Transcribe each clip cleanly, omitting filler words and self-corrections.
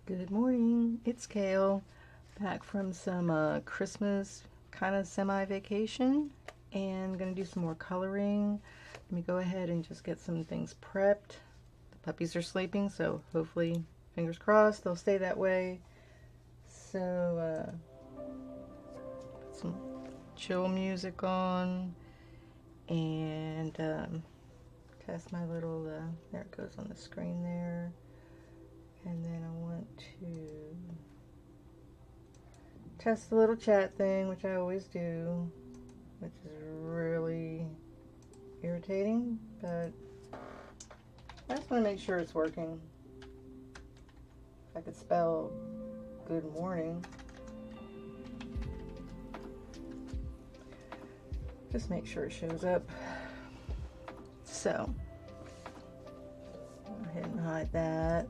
Good morning, it's Cail, back from some Christmas kind of semi-vacation, and gonna do some more coloring. Let me go ahead and just get some things prepped. The puppies are sleeping, so hopefully, fingers crossed, they'll stay that way. So, put some chill music on, and test my little, there it goes on the screen there. And then I want to test the little chat thing, which I always do, which is really irritating, but I just want to make sure it's working. If I could spell good morning, just make sure it shows up. So, go ahead and hide that.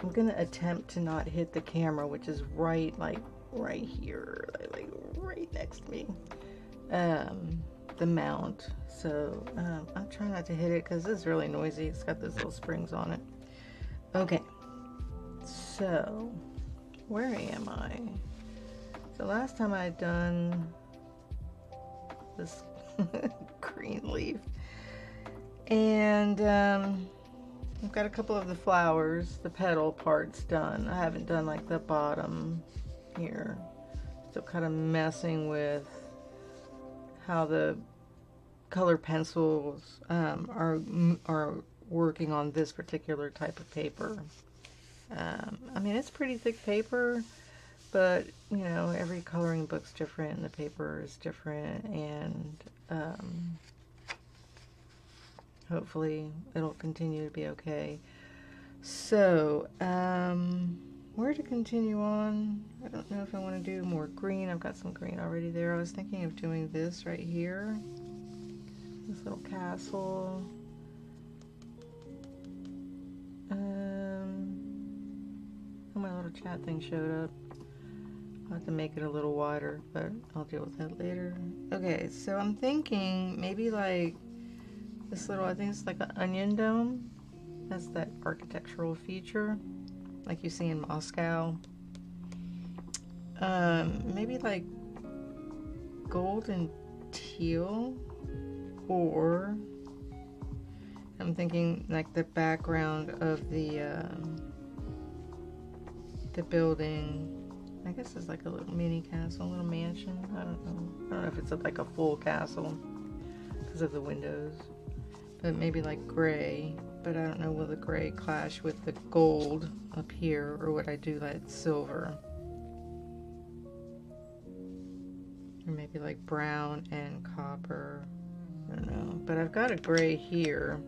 I'm gonna attempt to not hit the camera, which is right here, like right next to me, the mount. So I'm trying not to hit it because it's really noisy. It's got those little springs on it. Okay, so where am I? So last time I had done this green leaf, and I've got a couple of the flowers, the petal parts done. I haven't done like the bottom here. Still kind of messing with how the color pencils are working on this particular type of paper. I mean, it's pretty thick paper, but you know, every coloring book's different and the paper is different, and hopefully it'll continue to be okay. So, where to continue on? I don't know if I want to do more green. I've got some green already there. I was thinking of doing this right here. This little castle. Oh, my little chat thing showed up. I'll have to make it a little wider, but I'll deal with that later. Okay, so I'm thinking maybe like this little, I think it's like an onion dome. That's that architectural feature, like you see in Moscow. Maybe like gold and teal, or I'm thinking like the background of the building. I guess it's like a little mini castle, a little mansion. I don't know if it's like a full castle because of the windows. But maybe like gray, but I don't know, will the gray clash with the gold up here, or would I do like silver? Or maybe like brown and copper, I don't know. But I've got a gray here.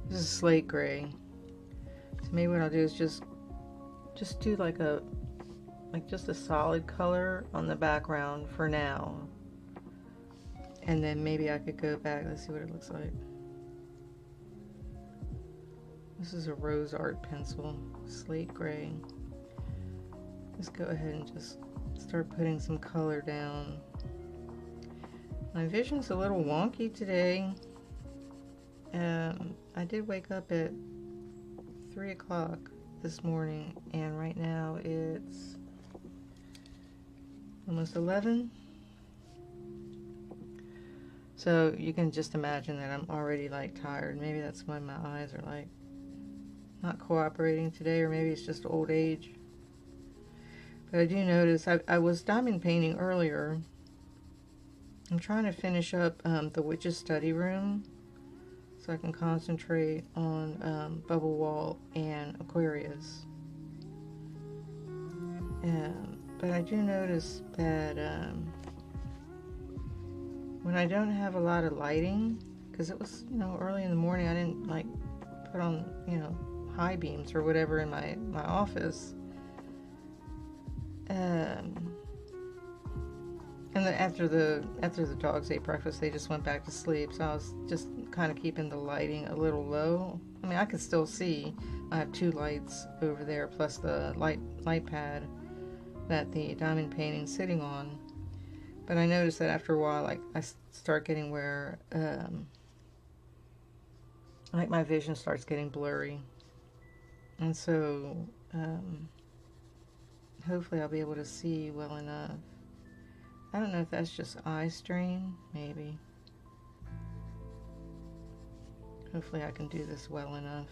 This is slate gray. So maybe what I'll do is just do like just a solid color on the background for now. And then maybe I could go back. Let's see what it looks like. This is a rose art pencil, slate gray. Let's go ahead and just start putting some color down. My vision's a little wonky today. I did wake up at 3 o'clock this morning, and right now it's almost 11. So you can just imagine that I'm already like tired. Maybe that's why my eyes are like not cooperating today, or maybe it's just old age. But I do notice I was diamond painting earlier. I'm trying to finish up the witch's study room so I can concentrate on Bubble Wall and Aquarius. But I do notice that when I don't have a lot of lighting, because it was, you know, early in the morning, I didn't like put on, you know, high beams or whatever in my office. And then after the dogs ate breakfast, they just went back to sleep. So I was just kind of keeping the lighting a little low. I mean, I could still see. I have 2 lights over there, plus the light pad that the diamond painting's sitting on. But I noticed that after a while, like, I start getting where, like, my vision starts getting blurry. And so hopefully I'll be able to see well enough. I don't know if that's just eye strain, maybe. Hopefully I can do this well enough.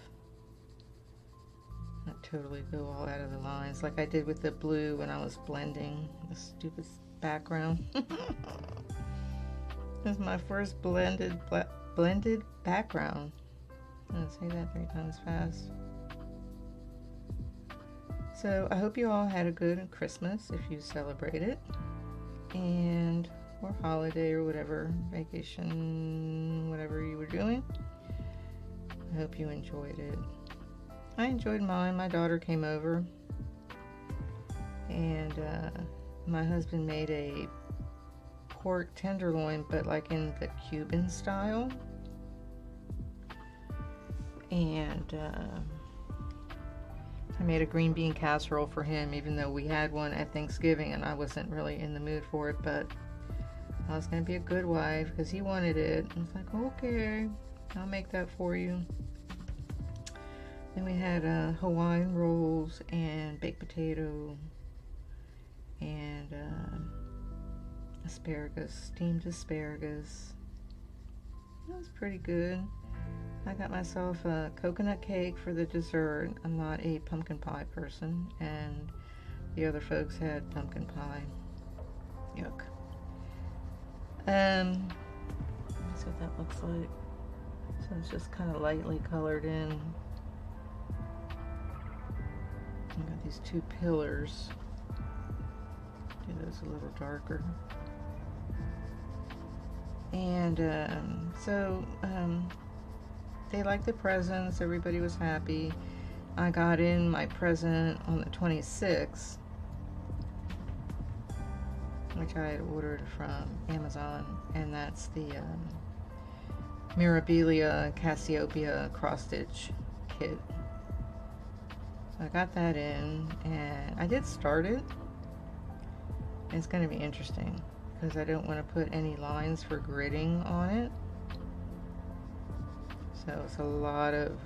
Not totally go all out of the lines like I did with the blue when I was blending the stupid background. This is my first blended background. I'm gonna say that 3 times fast. So I hope you all had a good Christmas if you celebrate it, and or holiday or whatever, vacation, whatever you were doing. I hope you enjoyed it. I enjoyed mine. My daughter came over, and my husband made a pork tenderloin, but like in the Cuban style. And I made a green bean casserole for him, even though we had one at Thanksgiving and I wasn't really in the mood for it, but I was going to be a good wife because he wanted it. I was like, okay, I'll make that for you. Then we had Hawaiian rolls and baked potato and asparagus, steamed asparagus. That was pretty good. I got myself a coconut cake for the dessert. I'm not a pumpkin pie person, and the other folks had pumpkin pie. Yuck. Let's see what that looks like. So it's just kind of lightly colored in. I've got these 2 pillars. Do those a little darker. And they liked the presents. Everybody was happy. I got in my present on the 26th, which I had ordered from Amazon, and that's the Mirabilia Cassiopeia cross-stitch kit. So I got that in, and I did start it. It's going to be interesting because I don't want to put any lines for gridding on it. So it's a lot of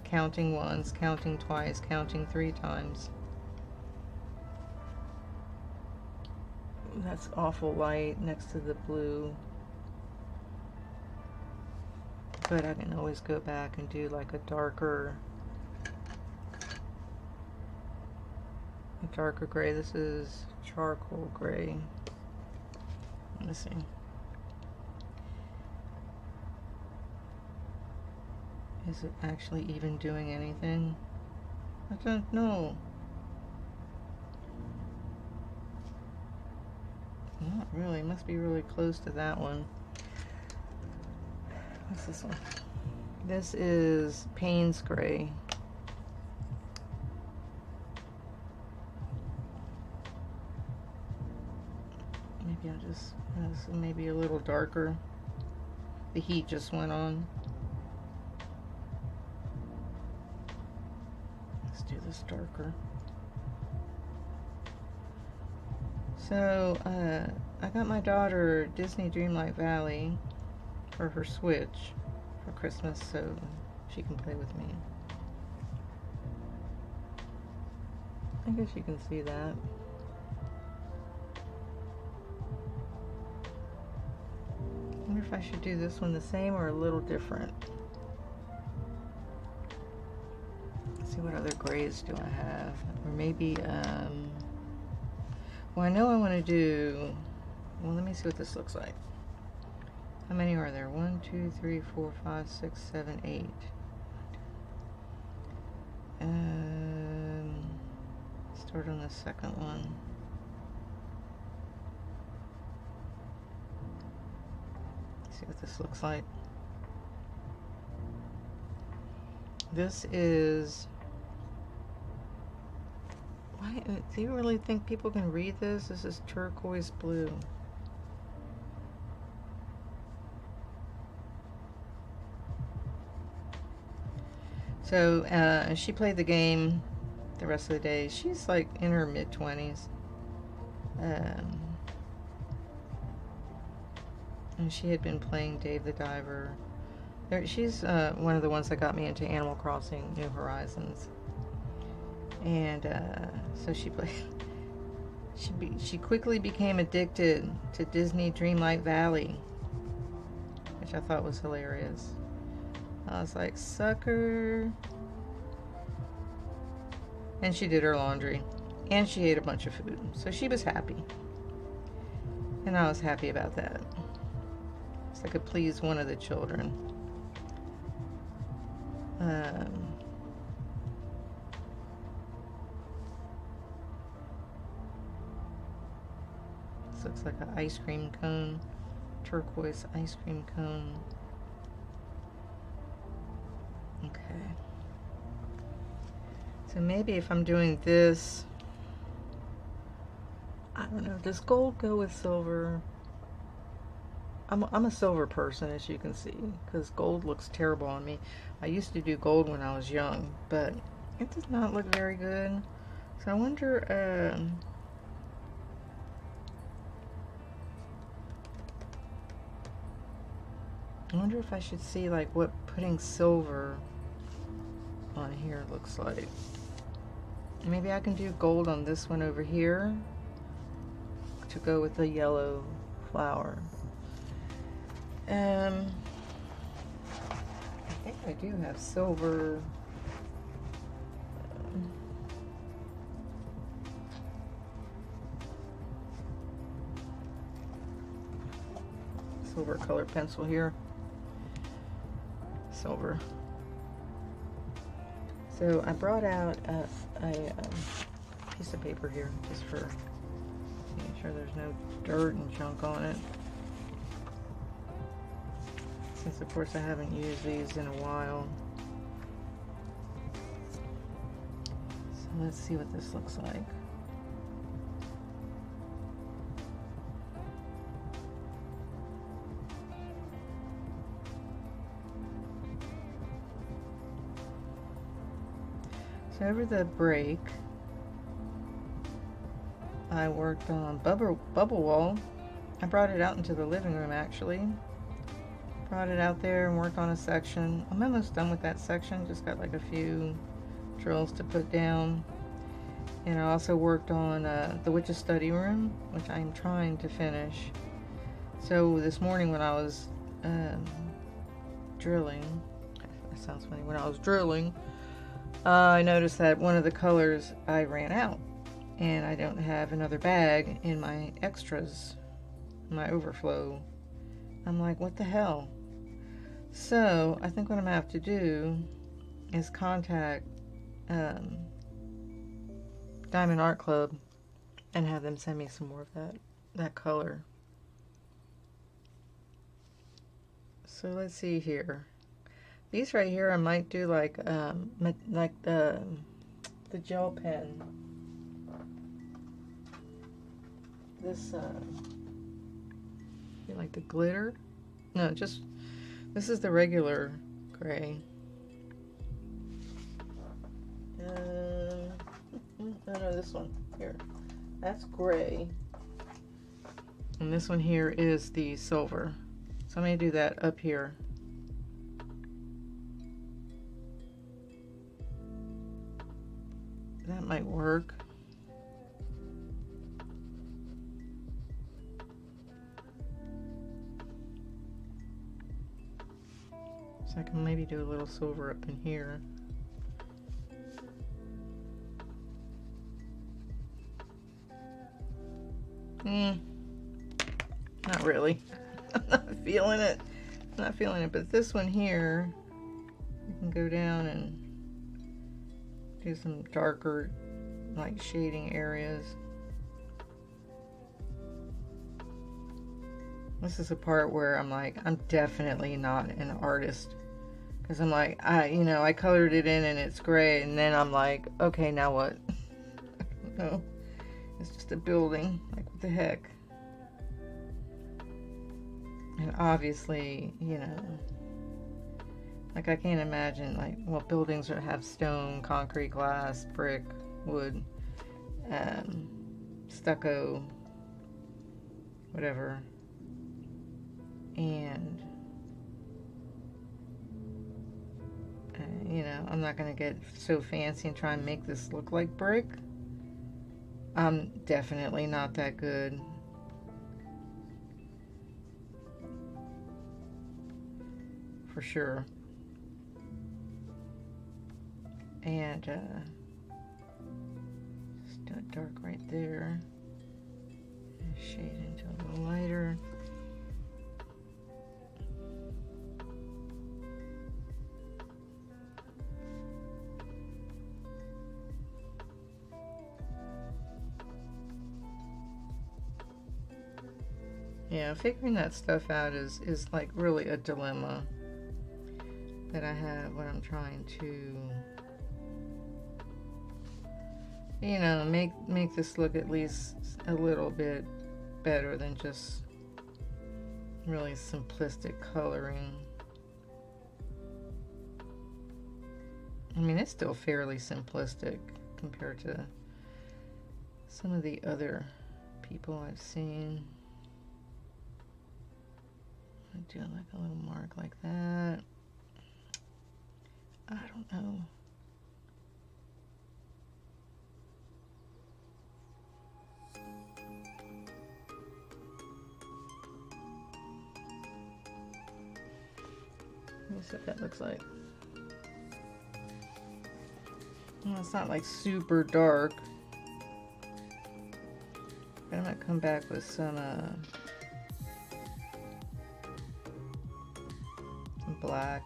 counting once, counting twice, counting 3 times. That's awful light next to the blue. But I can always go back and do like a darker gray. This is charcoal gray. Let's see. Is it actually even doing anything? I don't know. Not really. It must be really close to that one. What's this one? This is Payne's Gray. Maybe I'll just, this is maybe a little darker. The heat just went on. Let's do this darker. So, I got my daughter Disney Dreamlight Valley for her Switch for Christmas so she can play with me. I guess you can see that. I wonder if I should do this one the same or a little different. Let's see, what other grays do I have? Or maybe, well, I know I want to do, well, let me see what this looks like. How many are there? 1, 2, 3, 4, 5, 6, 7, 8. Start on the second one. See what this looks like. This is, why do you really think people can read this? This is turquoise blue. So she played the game the rest of the day. She's like in her mid-20s. And she had been playing Dave the Diver. She's one of the ones that got me into Animal Crossing New Horizons. And so she quickly became addicted to Disney Dreamlight Valley, which I thought was hilarious. I was like, sucker. And she did her laundry. And she ate a bunch of food. So she was happy. And I was happy about that. So I could please one of the children. This looks like an ice cream cone. Turquoise ice cream cone. Okay. So maybe if I'm doing this, I don't know, does gold go with silver? I'm a silver person, as you can see, because gold looks terrible on me. I used to do gold when I was young, but it does not look very good. So I wonder, if I should see like what putting silver on here looks like. Maybe I can do gold on this one over here to go with the yellow flower. I think I do have silver. Silver color pencil here. Silver. So I brought out a piece of paper here just for making sure there's no dirt and junk on it. Since of course I haven't used these in a while. So let's see what this looks like. So over the break, I worked on bubble wall. I brought it out into the living room actually. Brought it out there and worked on a section. I'm almost done with that section, just got like a few drills to put down. And I also worked on the witch's study room, which I'm trying to finish. So this morning when I was drilling, that sounds funny, when I was drilling, I noticed that one of the colors I ran out. And I don't have another bag in my extras, my overflow. I'm like, what the hell? So I think what I'm gonna have to do is contact Diamond Art Club and have them send me some more of that color. So let's see here. These right here I might do like the gel pen. This like the glitter. No, just this is the regular gray. No, this one here. That's gray. And this one here is the silver. So I'm going to do that up here. That might work. So I can maybe do a little silver up in here. Not really. I'm not feeling it. I'm not feeling it. But this one here, you can go down and do some darker, like shading areas. This is a part where I'm like, I'm definitely not an artist. Because I'm like, I colored it in and it's gray. And then I'm like, okay, now what? No. It's just a building. Like, what the heck? And obviously, like I can't imagine, like, well, buildings that have stone, concrete, glass, brick, wood, stucco, whatever. And you know, I'm not going to get so fancy and try and make this look like brick. I'm definitely not that good. For sure. And just do it dark right there. Shade into a little lighter. Yeah, figuring that stuff out is like really a dilemma that I have when I'm trying to, you know, make this look at least a little bit better than just really simplistic coloring. I mean, it's still fairly simplistic compared to some of the other people I've seen. I do like a little mark like that. I don't know. Let me see what that looks like. Well, it's not like super dark. But I'm gonna come back with some black.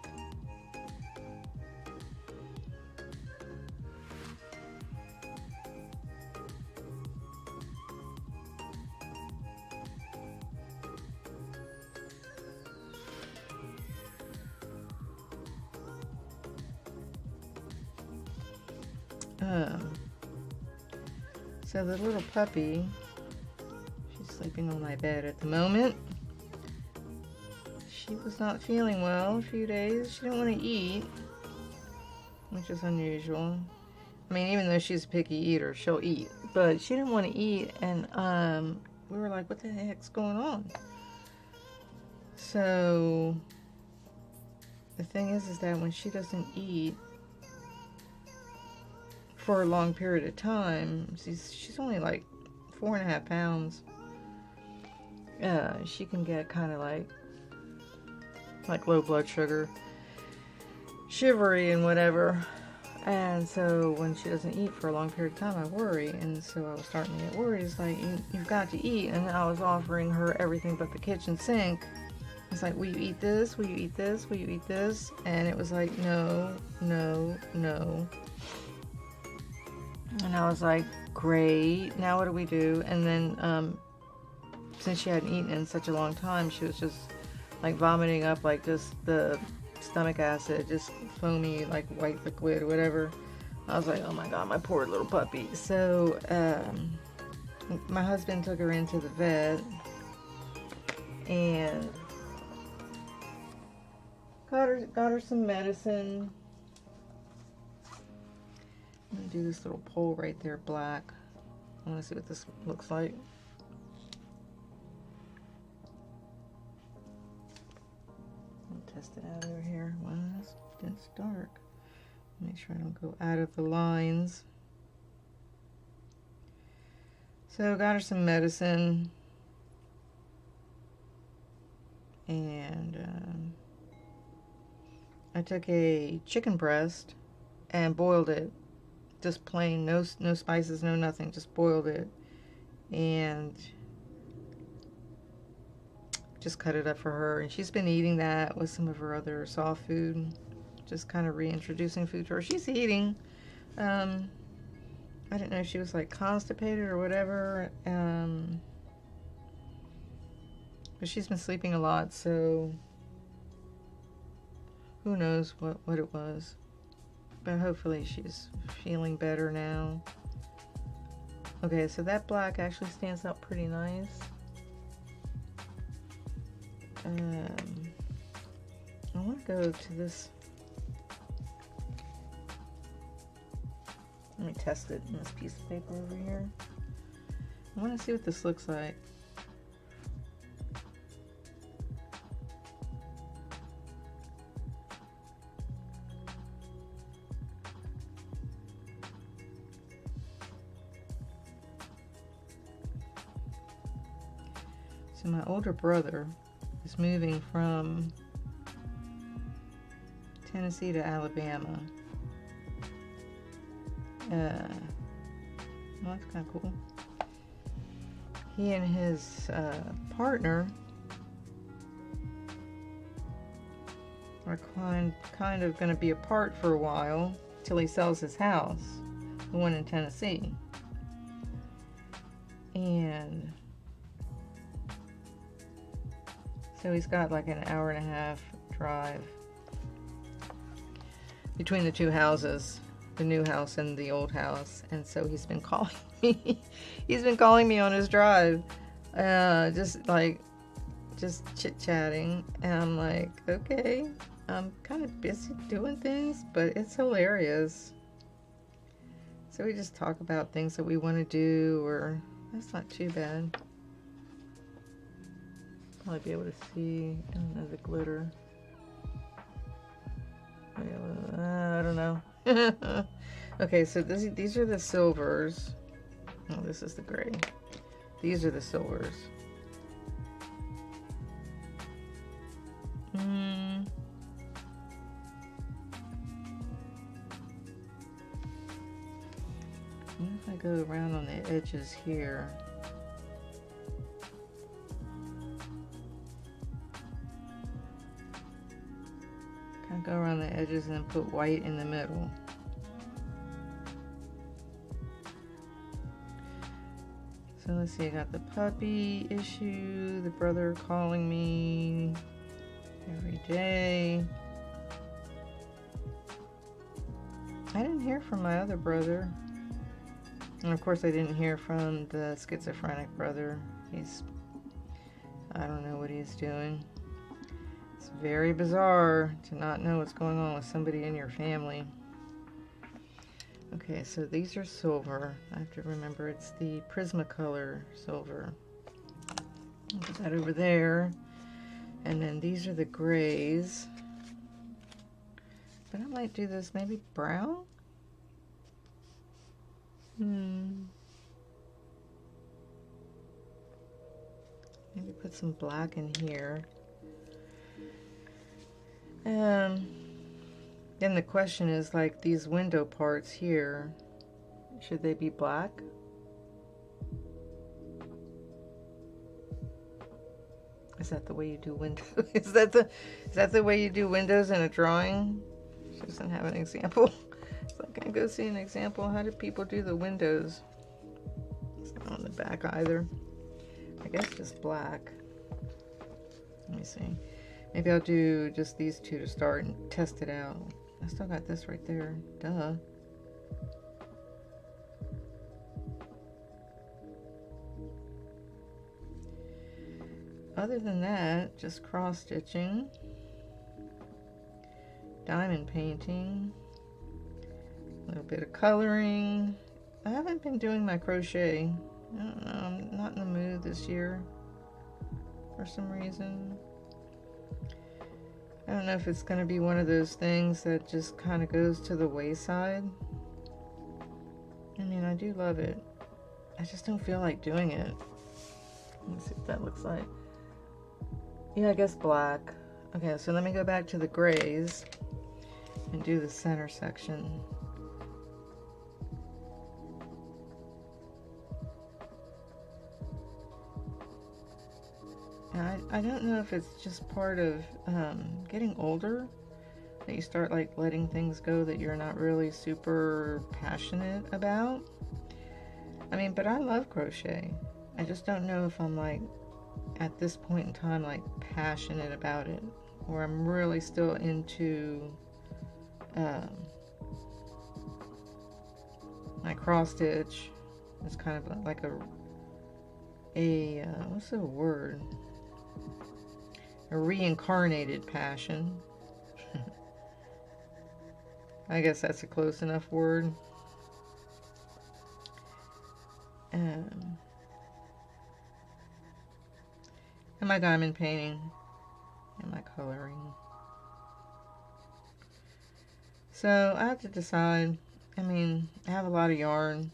So the little puppy, she's sleeping on my bed at the moment. She was not feeling well a few days. She didn't want to eat, which is unusual. I mean, even though she's a picky eater, she'll eat. But she didn't want to eat, and we were like, what the heck's going on? So the thing is that when she doesn't eat for a long period of time, she's only like 4.5 pounds. She can get kind of like low blood sugar, shivery and whatever. And so when she doesn't eat for a long period of time, I worry. And so I was starting to get worried. It's like, you've got to eat. And I was offering her everything but the kitchen sink. It's like, will you eat this? Will you eat this? Will you eat this? And it was like, no, no, no. And I was like, great, now what do we do? And then since she hadn't eaten in such a long time, she was just like vomiting up like just the stomach acid, just foamy like white liquid or whatever. I was like, oh my god, my poor little puppy. So my husband took her into the vet and got her some medicine. I'm going to do this little pole right there black. I want to see what this looks like. I'll test it out over here. Wow, it's dark. Make sure I don't go out of the lines. So got her some medicine. And I took a chicken breast and boiled it. Just plain, no spices, no nothing, just boiled it and just cut it up for her. And she's been eating that with some of her other soft food, just kind of reintroducing food to her. She's eating. I didn't know if she was like constipated or whatever, but she's been sleeping a lot, so who knows what it was. But hopefully she's feeling better now. Okay, so that black actually stands out pretty nice. I want to go to this. Let me test it in this piece of paper over here. I want to see what this looks like. So my older brother is moving from Tennessee to Alabama. Well, that's kind of cool. He and his partner are kind of going to be apart for a while till he sells his house, the one in Tennessee. And so he's got like an hour and a half drive between the two houses, the new house and the old house. And so he's been calling me. He's been calling me on his drive, just chit-chatting. And I'm like, okay, I'm kind of busy doing things, but it's hilarious. So we just talk about things that we want to do, or that's not too bad. Probably be able to see, I don't know, the glitter. I don't know. Okay, so these are the silvers. Oh, this is the gray. These are the silvers. What if I go around on the edges here? Kind of go around the edges and then put white in the middle. So let's see, I got the puppy issue, the brother calling me every day. I didn't hear from my other brother. And of course I didn't hear from the schizophrenic brother. I don't know what he's doing. It's very bizarre to not know what's going on with somebody in your family. Okay, so these are silver. I have to remember it's the Prismacolor silver. I'll put that over there. And then these are the grays. But I might do this maybe brown? Maybe put some black in here. Then the question is, like, these window parts here, should they be black? Is that the way you do windows? Is that the way you do windows in a drawing? She doesn't have an example. So I can go see an example. How do people do the windows? It's not on the back either. I guess just black. Let me see. Maybe I'll do just these two to start and test it out. I still got this right there. Duh. Other than that, just cross stitching, diamond painting, a little bit of coloring. I haven't been doing my crochet. I don't know, I'm not in the mood this year for some reason. I don't know if it's going to be one of those things that just kind of goes to the wayside. I mean, I do love it. I just don't feel like doing it. Let me see what that looks like. Yeah, I guess black. Okay, so let me go back to the grays and do the center section. I don't know if it's just part of getting older that you start like letting things go that you're not really super passionate about. I mean, but I love crochet. I just don't know if I'm like at this point in time like passionate about it, or I'm really still into my cross stitch. It's kind of like a what's the word? A reincarnated passion. I guess that's a close enough word. And my diamond painting and my coloring. So I have to decide. I mean, I have a lot of yarn,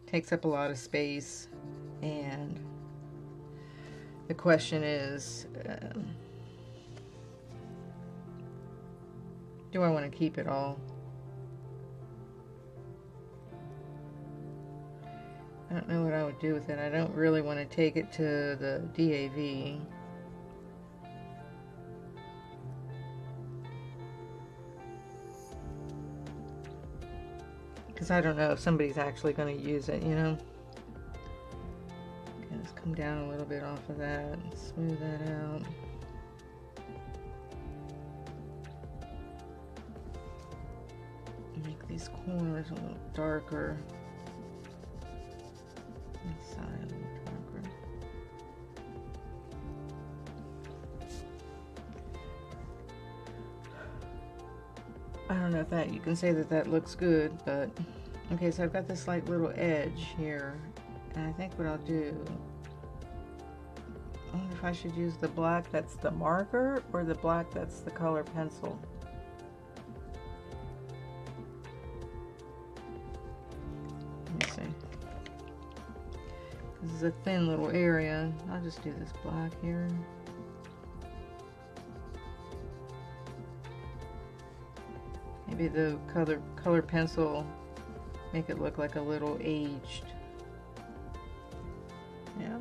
takes up a lot of space, and The question is, do I want to keep it all? I don't know what I would do with it. I don't really want to take it to the DAV. Because I don't know if somebody's actually going to use it, you know? Okay, let's come down a little bit off of that and smooth that out. Make these corners a little darker. This side a little darker. I don't know if that, you can say that that looks good, but okay, so I've got this like little edge here, and I think what I'll do, I wonder if I should use the black that's the marker or the black that's the color pencil. Let me see. This is a thin little area. I'll just do this black here. Maybe the color pencil make it look like a little aged. Yeah.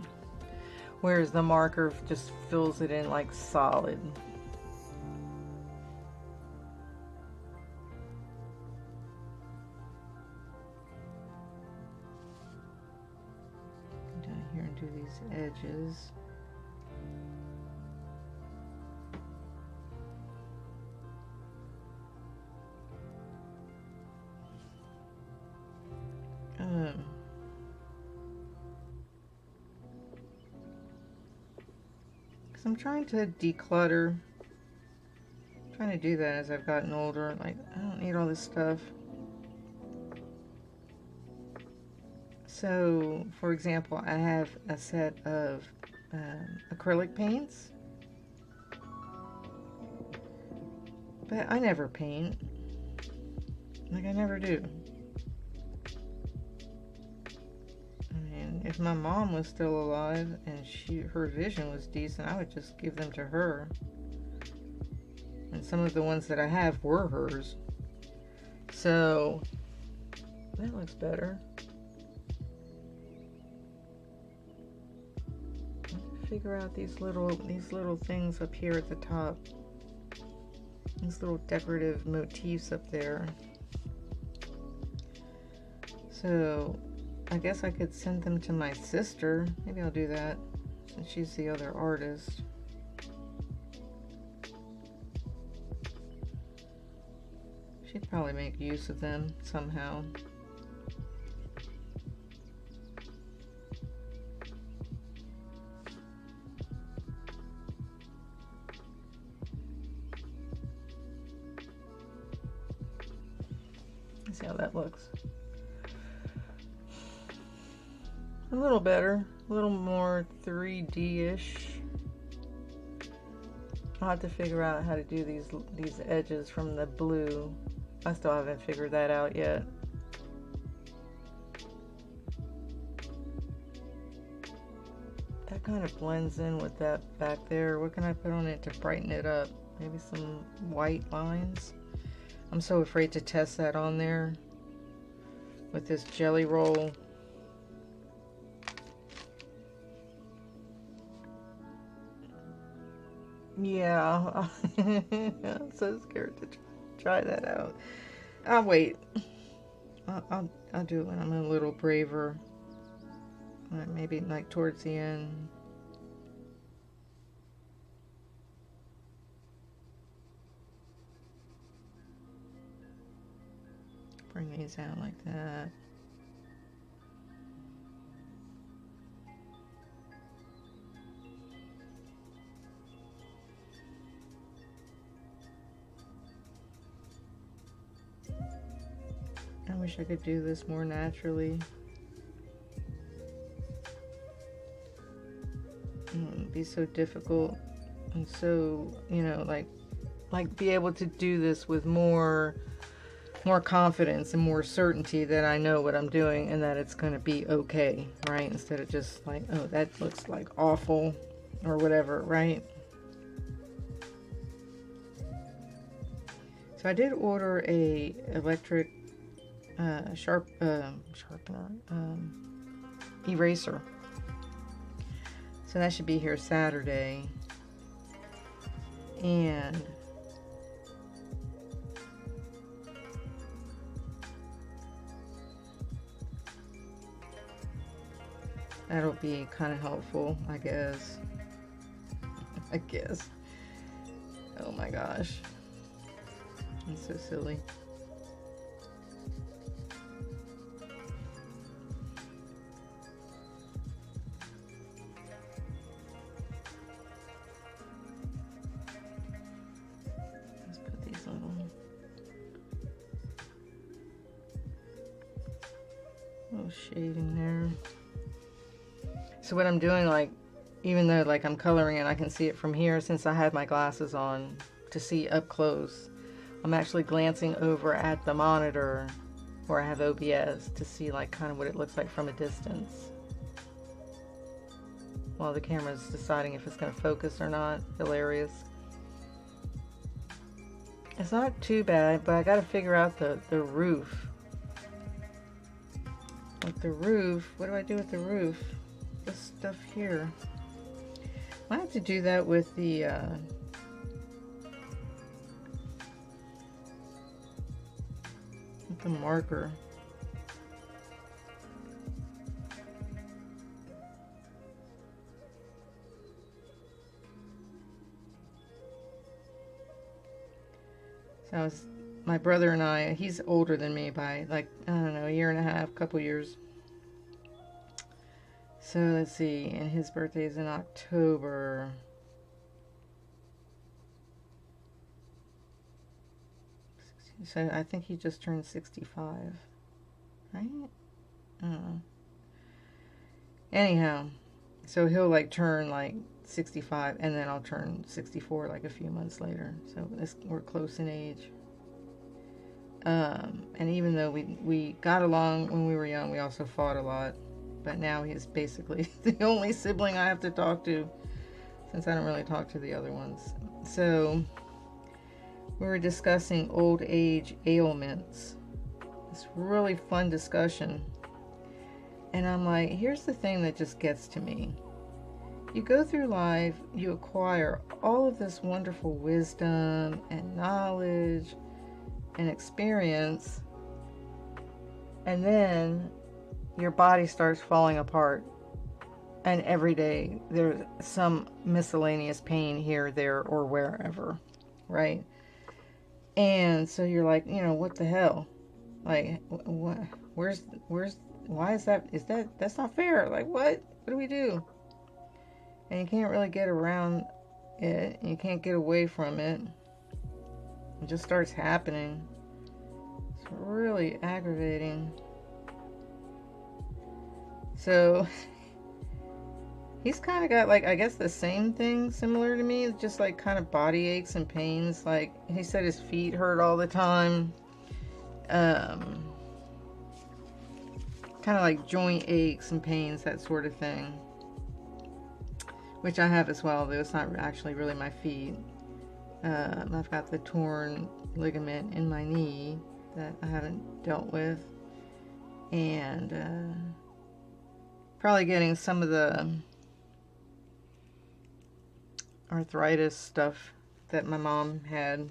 Whereas the marker just fills it in like solid. Go down here and do these edges. I'm trying to declutter. I'm trying to do that as I've gotten older. Like, I don't need all this stuff. So, for example, I have a set of acrylic paints. But I never paint. Like, I never do. If my mom was still alive and her vision was decent, I would just give them to her. And some of the ones that I have were hers. So that looks better. Figure out these little things up here at the top. These little decorative motifs up there. So I guess I could send them to my sister. Maybe I'll do that since she's the other artist. She'd probably make use of them somehow. Let's see how that looks. A little better, a little more 3D-ish. I'll have to figure out how to do these edges from the blue. I still haven't figured that out yet. That kind of blends in with that back there. What can I put on it to brighten it up? Maybe some white lines. I'm so afraid to test that on there with this jelly roll. Yeah, I'm so scared to try that out. I'll wait. I'll do it when I'm a little braver. Maybe like towards the end. Bring these out like that. I wish I could do this more naturally. It'd be so difficult and so, you know, like be able to do this with more confidence and more certainty that I know what I'm doing and that it's going to be okay, right? Instead of just like, oh, that looks like awful. or whatever, right? So I did order a electric sharpener, eraser. So that should be here Saturday. And that'll be kind of helpful, I guess. I guess. Oh my gosh. That's so silly. Let's put these little shading there. So what I'm doing, like, even though like I'm coloring it, I can see it from here since I had my glasses on to see up close. I'm actually glancing over at the monitor where I have OBS to see like kind of what it looks like from a distance while the camera's deciding if it's going to focus or not. Hilarious. It's not too bad, but I got to figure out the roof. Like the roof, what do I do with the roof? This stuff here. I have to do that with the marker. So my brother and I, he's older than me by like, I don't know, a year and a half, couple years. So let's see, and his birthday is in October. So I think he just turned 65, right? I don't know. Anyhow, so he'll like turn like 65, and then I'll turn 64 like a few months later. So we're close in age. And even though we got along when we were young, we also fought a lot. But now he's basically the only sibling I have to talk to, since I don't really talk to the other ones. So we were discussing old age ailments. It's really fun discussion. And I'm like, here's the thing that just gets to me. You go through life, you acquire all of this wonderful wisdom and knowledge and experience, and then your body starts falling apart, and every day there's some miscellaneous pain here, there, or wherever, right? And so you're like, you know, what the hell? Like, what? Where's? Why is that? That's not fair. Like, what do we do? And you can't really get around it. You can't get away from it. It just starts happening. It's really aggravating. So he's kind of got like, I guess the same thing similar to me, just like kind of body aches and pains. Like he said his feet hurt all the time. Kind of like joint aches and pains, that sort of thing. Which I have as well, though it's not actually really my feet. I've got the torn ligament in my knee that I haven't dealt with. And probably getting some of the arthritis stuff that my mom had.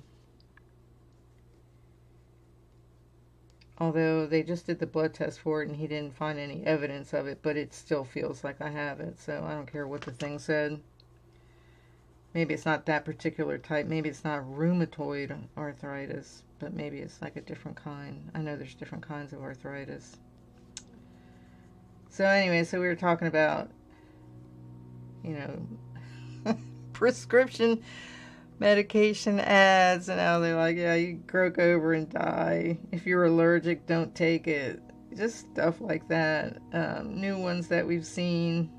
Although they just did the blood test for it and he didn't find any evidence of it, but it still feels like I have it, so I don't care what the thing said. Maybe it's not that particular type. Maybe it's not rheumatoid arthritis, but maybe it's like a different kind. I know there's different kinds of arthritis. So anyway, so we were talking about, you know, prescription medication ads, and how they're like, yeah, you croak over and die. If you're allergic, don't take it. Just stuff like that. New ones that we've seen.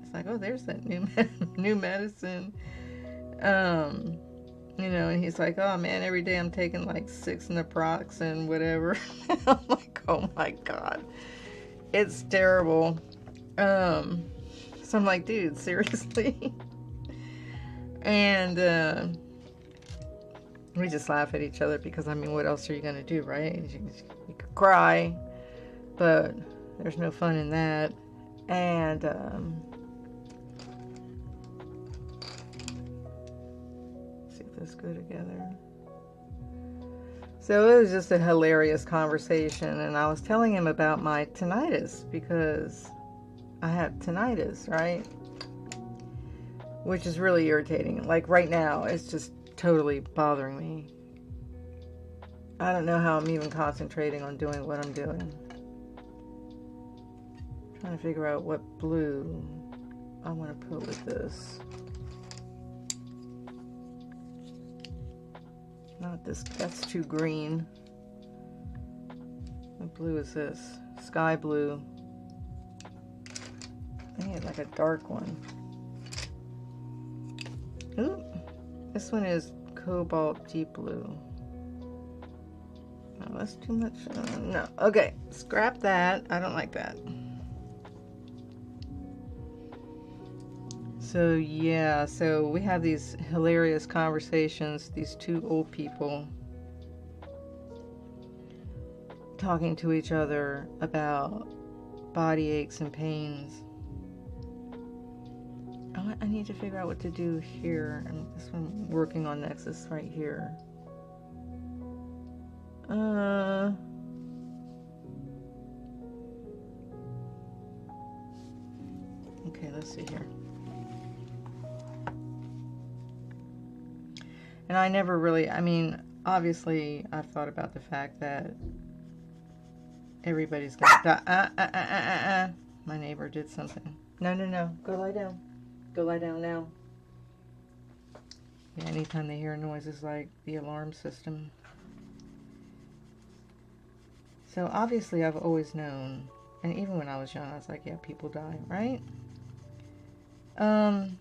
It's like, oh, there's that new medicine. You know, and he's like, oh man, every day I'm taking like 6 naproxen, whatever. I'm like, oh my God. It's terrible. So I'm like, dude, seriously? And we just laugh at each other because, I mean, what else are you going to do, right? You could cry, but there's no fun in that. And see if this go together. So it was just a hilarious conversation, and I was telling him about my tinnitus because I have tinnitus, right? Which is really irritating. Like right now, it's just totally bothering me. I don't know how I'm even concentrating on doing what I'm doing. Trying to figure out what blue I want to put with this. Not this, that's too green. What blue is this? Sky blue. I need like a dark one. Ooh, this one is cobalt deep blue. No, that's too much. No, okay, scrap that. I don't like that. So yeah, so we have these hilarious conversations, these two old people talking to each other about body aches and pains. I need to figure out what to do here. And this one I'm working on next is right here. Okay, let's see here. And I never really, I mean, obviously I've thought about the fact that everybody's gonna die. My neighbor did something. No, no, no. Go lie down. Go lie down now. Yeah, anytime they hear a noise, it's like the alarm system. So obviously I've always known, and even when I was young, I was like, yeah, people die, right? And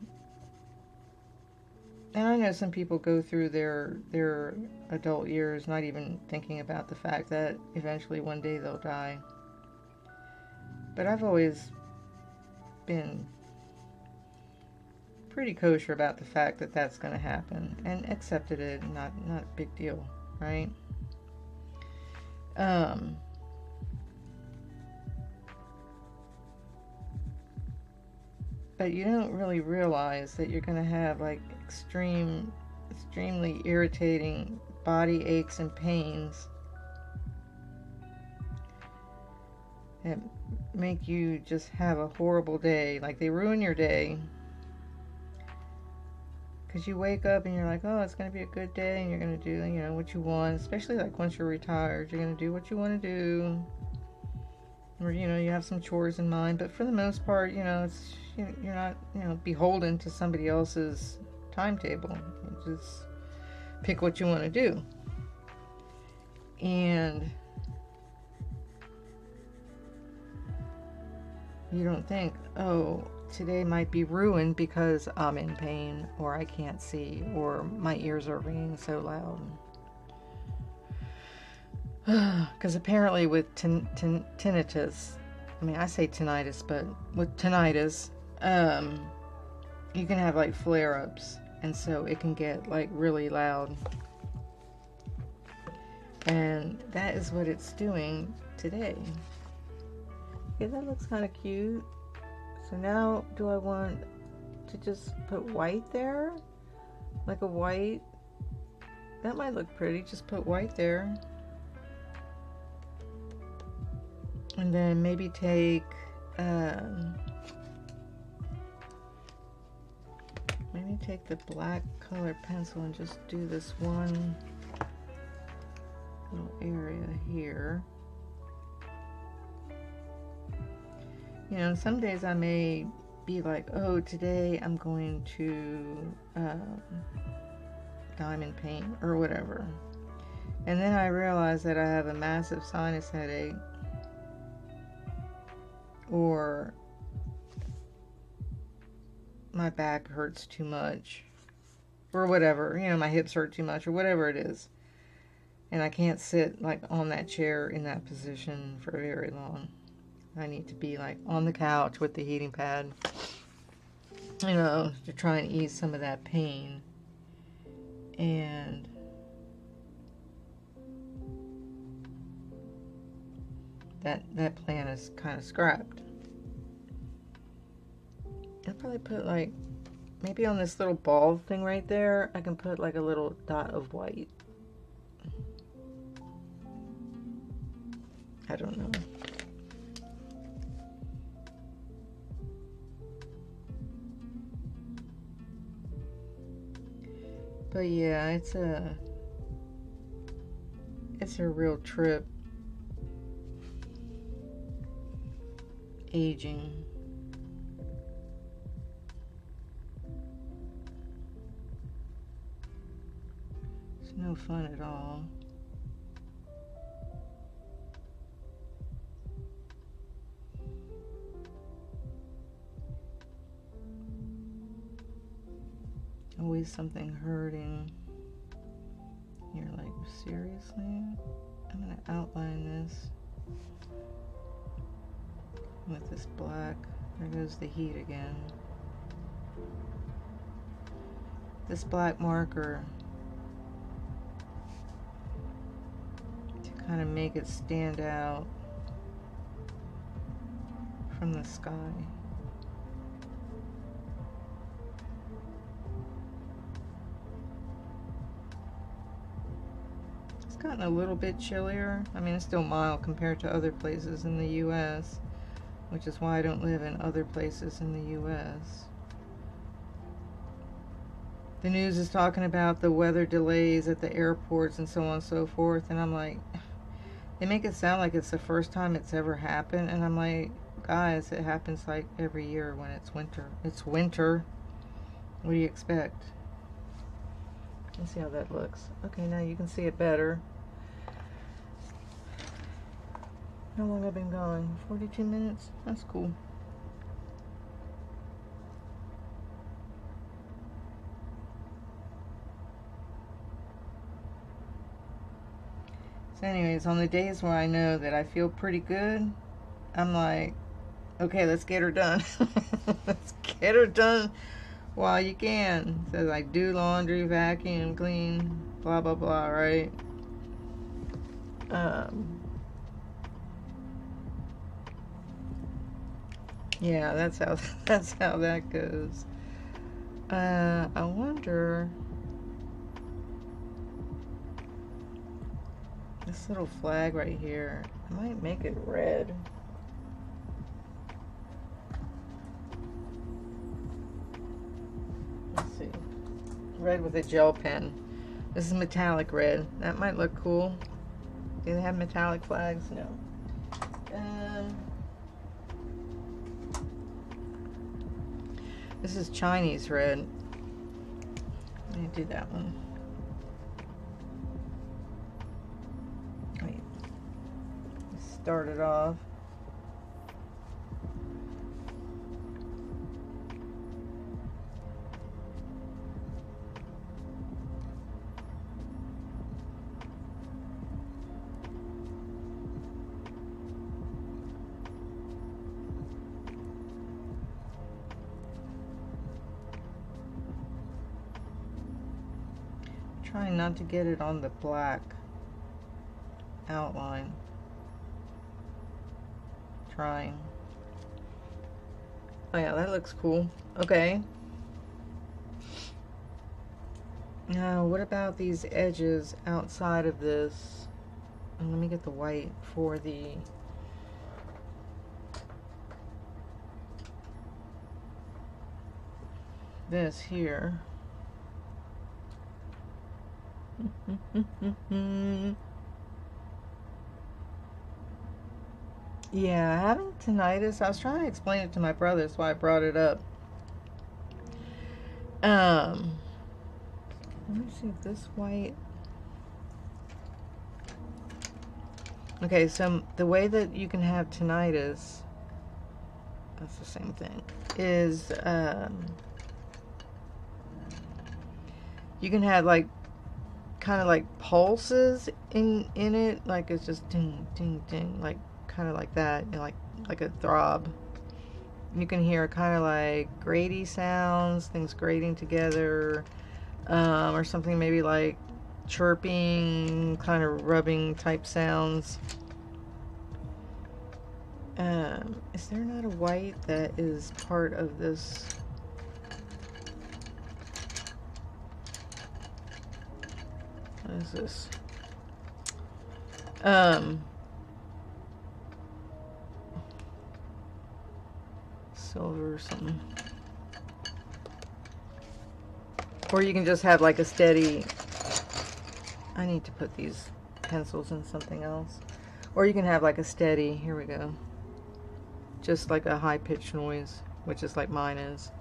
I know some people go through their adult years not even thinking about the fact that eventually one day they'll die. But I've always been pretty kosher about the fact that that's going to happen and accepted it. Not a big deal, right? But you don't really realize that you're going to have like extremely irritating body aches and pains that make you just have a horrible day. Like they ruin your day. Because you wake up and you're like, oh, it's going to be a good day, and you're going to do, you know, what you want. Especially like once you're retired, you're going to do what you want to do. Or, you know, you have some chores in mind. But for the most part, you know, it's, you're not, you know, beholden to somebody else's timetable. You just pick what you want to do. And you don't think, oh, today might be ruined because I'm in pain, or I can't see, or my ears are ringing so loud. Because apparently with tinnitus, I mean, I say tinnitus, but with tinnitus, you can have like flare-ups, and so it can get like really loud. And that is what it's doing today. Okay, that looks kind of cute. So now, do I want to just put white there? Like a white? That might look pretty. Just put white there. And then maybe take, maybe take the black color pencil and just do this one little area here. You know, some days I may be like, oh, today I'm going to diamond paint or whatever. And then I realize that I have a massive sinus headache, or my back hurts too much, or whatever, you know, my hips hurt too much, or whatever it is. And I can't sit like on that chair in that position for very long. I need to be like on the couch with the heating pad. you know, to try and ease some of that pain. And that plan is kind of scrapped. I'll probably put like, maybe on this little ball thing right there, I can put like a little dot of white. I don't know. But yeah, it's a real trip aging. It's no fun at all. Always something hurting. You're like, seriously? I'm gonna outline this with this black. There goes the heat again. This black marker to kind of make it stand out from the sky. Gotten a little bit chillier. I mean, it's still mild compared to other places in the US, which is why I don't live in other places in the US. The news is talking about the weather delays at the airports and so on and so forth, and I'm like, they make it sound like it's the first time it's ever happened, and I'm like, guys, it happens like every year when it's winter. It's winter. What do you expect? Let's see how that looks. Okay, now you can see it better. How long have I been going? 42 minutes? That's cool. So anyways, on the days where I know that I feel pretty good, I'm like, okay, let's get her done. Let's get her done while you can. So like, do laundry, vacuum, clean, blah blah blah, right? Yeah, that's how that goes. I wonder, this little flag right here, I might make it red. Let's see. Red with a gel pen. This is metallic red. That might look cool. Do they have metallic flags? No. This is Chinese red. Let me do that one. Wait. Start it off. Trying not to get it on the black outline. Trying. Oh yeah, that looks cool. Okay. Now, what about these edges outside of this? And let me get the white for this here. Yeah, having tinnitus, I was trying to explain it to my brother, that's why I brought it up. Let me see if this white. Okay, so the way that you can have tinnitus, that's the same thing, is you can have like kind of like pulses in it, like it's just ding ding ding, like kind of like that, you know, like a throb. you can hear kind of like grady sounds, things grating together, or something maybe like chirping, kind of rubbing type sounds. Is there not a white that is part of this? What is this? Silver or something. Or you can just have like a steady... I need to put these pencils in something else. Or you can have like a steady, here we go, just like a high-pitched noise, which is like mine is.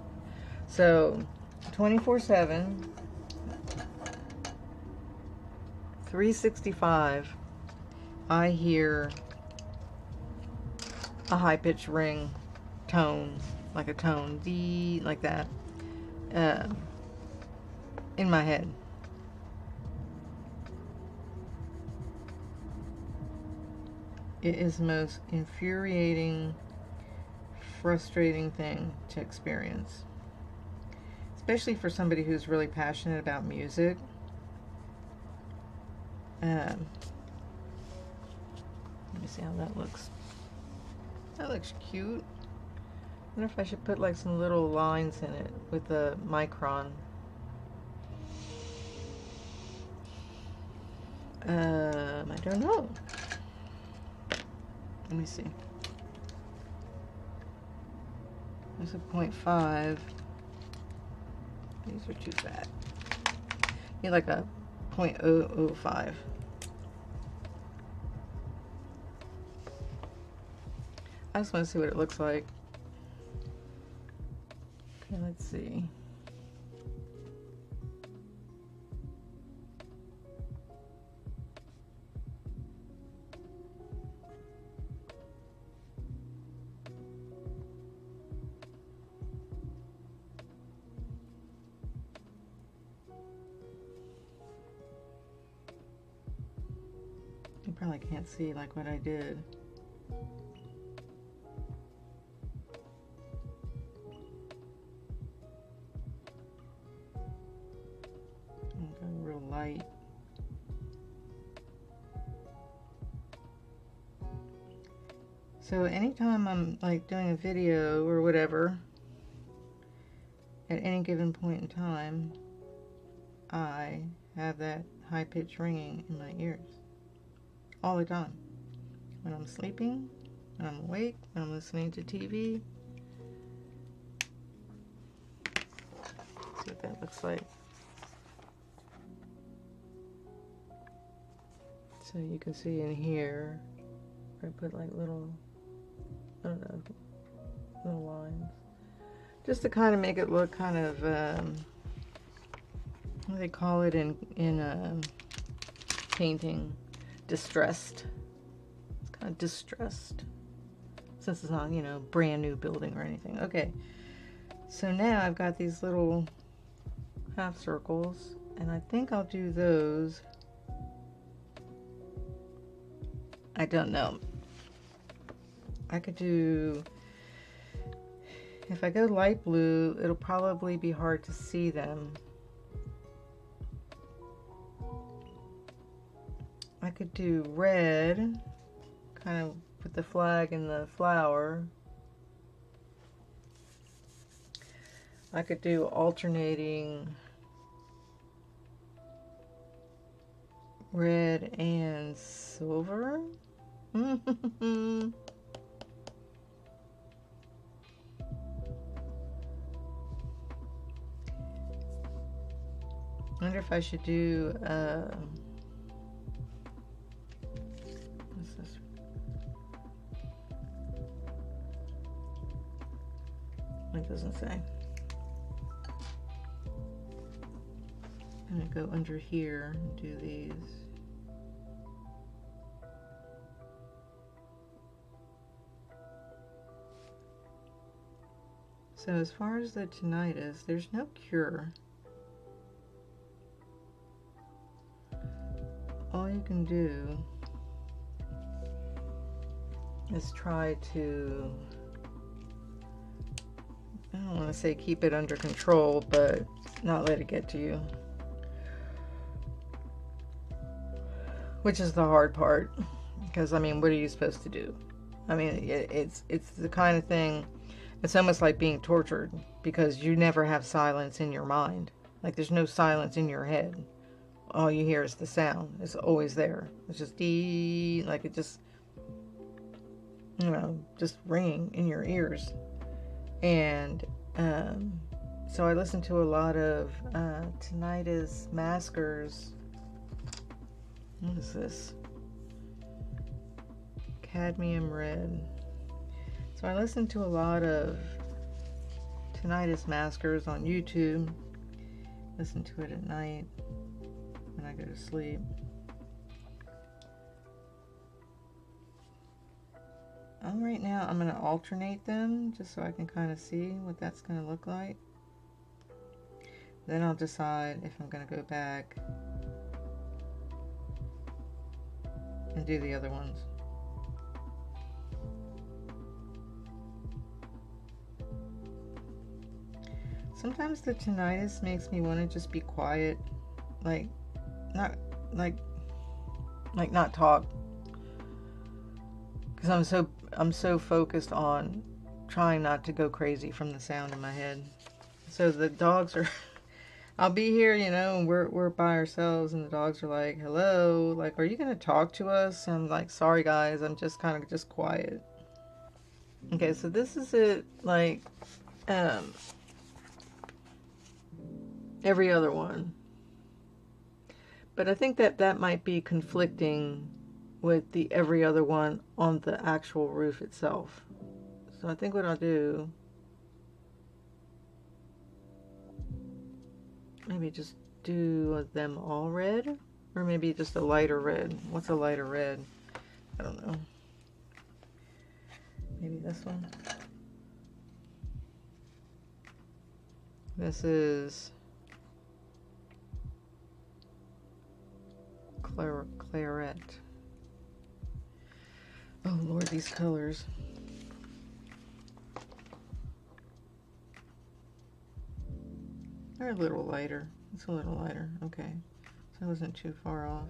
So 24/7, 365, I hear a high-pitched ring tone, like a tone, D, like that, in my head. It is the most infuriating, frustrating thing to experience, especially for somebody who's really passionate about music. Let me see how that looks. That looks cute. I wonder if I should put like some little lines in it with the Micron. I don't know. Let me see. There's a 0.5. These are too fat. You need like a 0.005. I just want to see what it looks like. Okay, let's see. You probably can't see like what I did. Go real light. So anytime I'm like doing a video or whatever, at any given point in time, I have that high-pitched ringing in my ears. All the time. When I'm sleeping, when I'm awake, when I'm listening to TV. See what that looks like. So you can see in here, I put like little, I don't know, little lines. Just to kind of make it look kind of, what do they call it in painting? Distressed. It's kind of distressed, since it's not, you know, brand new building or anything. Okay, so now I've got these little half circles, and I think I'll do those. I don't know. I could do, if I go light blue, it'll probably be hard to see them. I could do red, kind of put the flag in the flower. I could do alternating red and silver. I wonder if I should do what's this? It doesn't say. I'm gonna go under here and do these. So as far as the tinnitus, there's no cure. All you can do is try to don't want to say keep it under control, but not let it get to you. Which is the hard part, because I mean, what are you supposed to do? I mean, it's the kind of thing, it's almost like being tortured, because you never have silence in your mind. Like, there's no silence in your head. All you hear is the sound. It's always there. It's just dee, like it just, you know, just ringing in your ears. And so I listen to a lot of tinnitus maskers. What is this? Cadmium red. So I listen to a lot of tinnitus maskers on YouTube. Listen to it at night when I go to sleep. Right now I'm going to alternate them just so I can kind of see what that's going to look like. Then I'll decide if I'm going to go back and do the other ones. Sometimes the tinnitus makes me want to just be quiet, like not talk, because I'm so focused on trying not to go crazy from the sound in my head. So the dogs are I'll be here, you know, and we're by ourselves, and the dogs are like, hello, like, are you gonna talk to us? And I'm like, sorry guys, I'm just kind of just quiet. Okay, so this is it, like every other one. But I think that might be conflicting with the every other one on the actual roof itself. So I think what I'll do, maybe just do them all red, or maybe just a lighter red. What's a lighter red? I don't know. Maybe this one. This is claret. Oh Lord, these colors. They're a little lighter. It's a little lighter. Okay. So I wasn't too far off.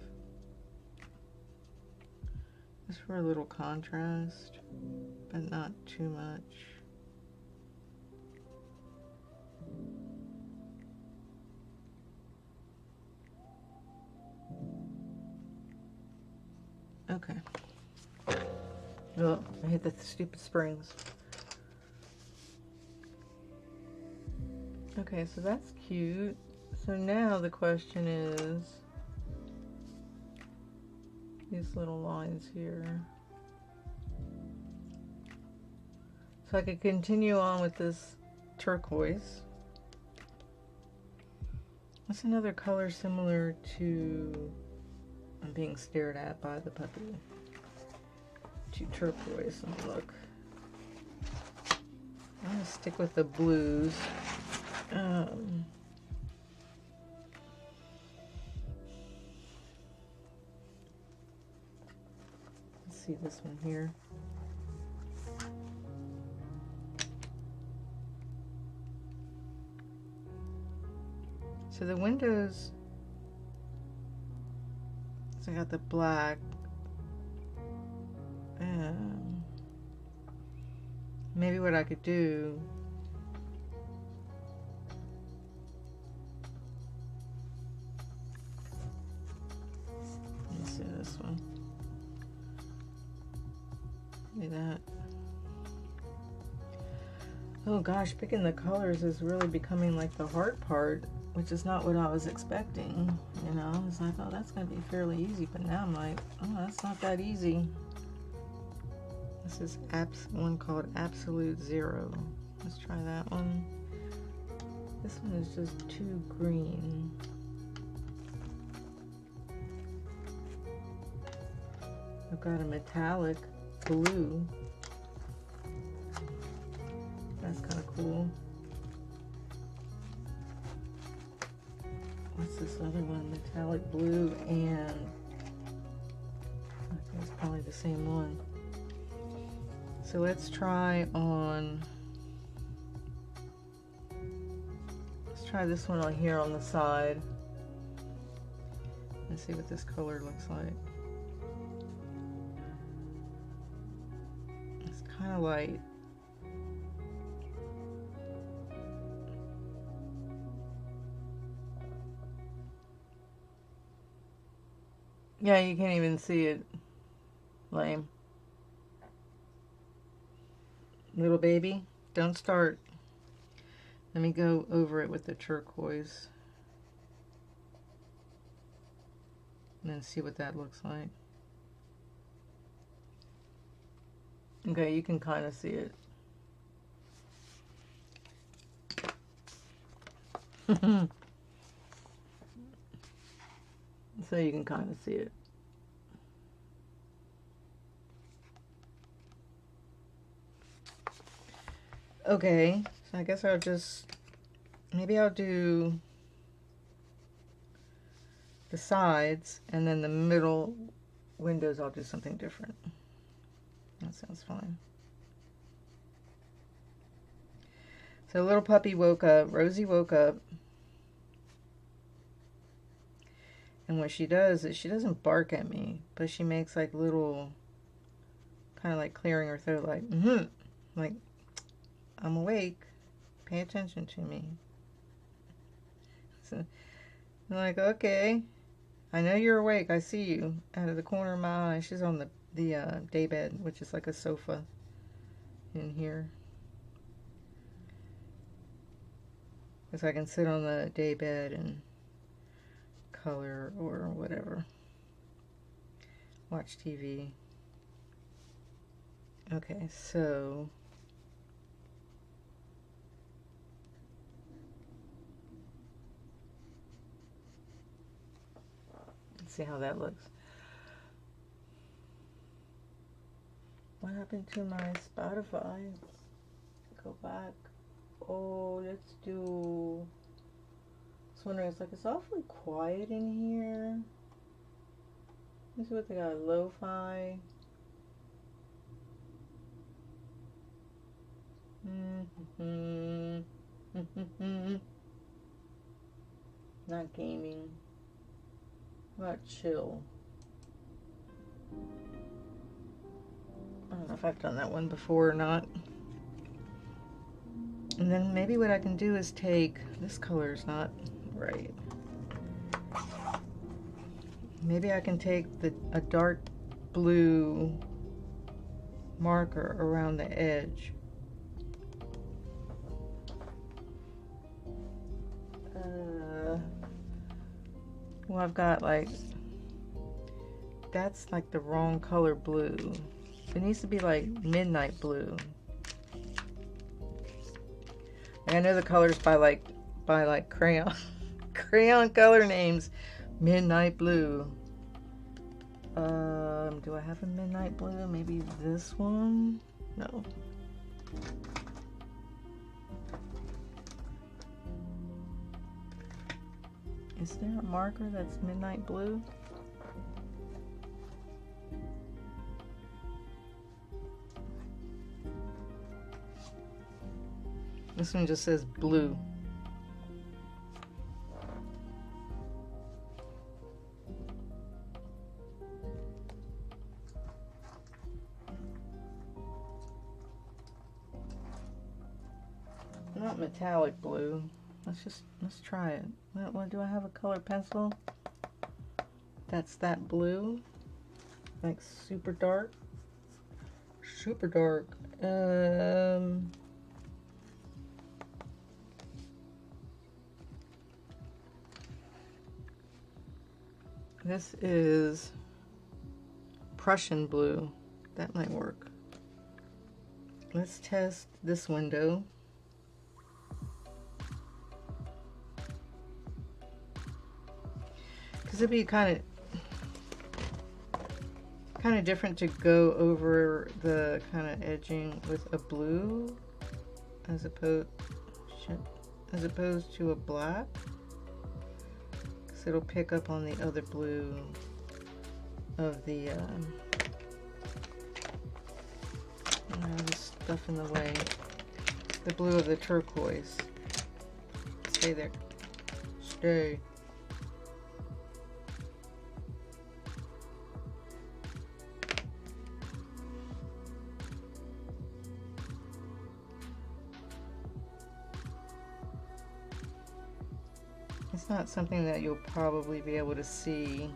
Just for a little contrast, but not too much. Okay. Oh, I hit the stupid springs. Okay, so that's cute. So now the question is these little lines here. So I could continue on with this turquoise. What's another color similar to I'm being stared at by the puppy? To turquoise. Let me look. I'm gonna stick with the blues. Let's see this one here. So the windows, so I got the black. Maybe what I could do, let me see this one. Look at that. Oh gosh, picking the colors is really becoming like the hard part, which is not what I was expecting. You know, it's like, oh, that's gonna be fairly easy, but now I'm like, oh, that's not that easy. This is one called Absolute Zero. Let's try that one. This one is just too green. I've got a metallic blue. That's kind of cool. What's this other one? Metallic blue, and I think it's probably the same one. So let's try on try this one on here on the side and see what this color looks like. It's kind of light. Yeah, you can't even see it. Lame. Little baby, don't start. Let me go over it with the turquoise. And then see what that looks like. Okay, you can kind of see it. So you can kind of see it. Okay, so I guess I'll just, maybe I'll do the sides, and then the middle windows I'll do something different. That sounds fine. So little puppy woke up, Rosie woke up, and what she does is she doesn't bark at me, but she makes like little, kind of like clearing her throat, like, like, I'm awake, pay attention to me. So I'm like, okay, I know you're awake, I see you out of the corner of my eye. She's on the day bed, which is like a sofa in here. Because I can sit on the day bed and color or whatever. Watch TV. Okay, so let's see how that looks. What happened to my Spotify? Go back. Oh, let's do. I was wondering, it's like it's awfully quiet in here. This is what they got, lo-fi. Not gaming. What about chill? I don't know if I've done that one before or not. And then maybe what I can do is take, this color is not right. Maybe I can take a dark blue marker around the edge. Well, I've got like, that's like the wrong color blue. It needs to be like midnight blue. Like I know the colors by like crayon color names. Midnight blue. Do I have a midnight blue? Maybe this one? No. Is there a marker that's midnight blue? This one just says blue. Not metallic blue. Let's try it. What do I have, a color pencil? That's that blue. Like super dark. Super dark. This is Prussian blue. That might work. Let's test this window. Because it'd be kind of different to go over the kind of edging with a blue as opposed to a black. Because it'll pick up on the other blue of the this stuff in the way. The blue of the turquoise. Stay there. Stay. It's not something that you'll probably be able to see.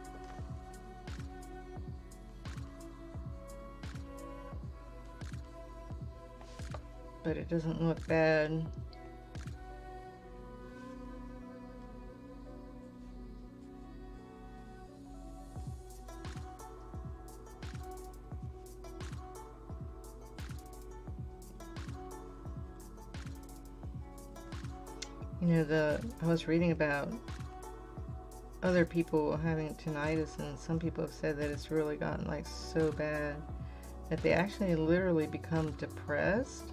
But it doesn't look bad. You know, I was reading about other people having tinnitus, and some people have said that it's really gotten like so bad that they actually literally become depressed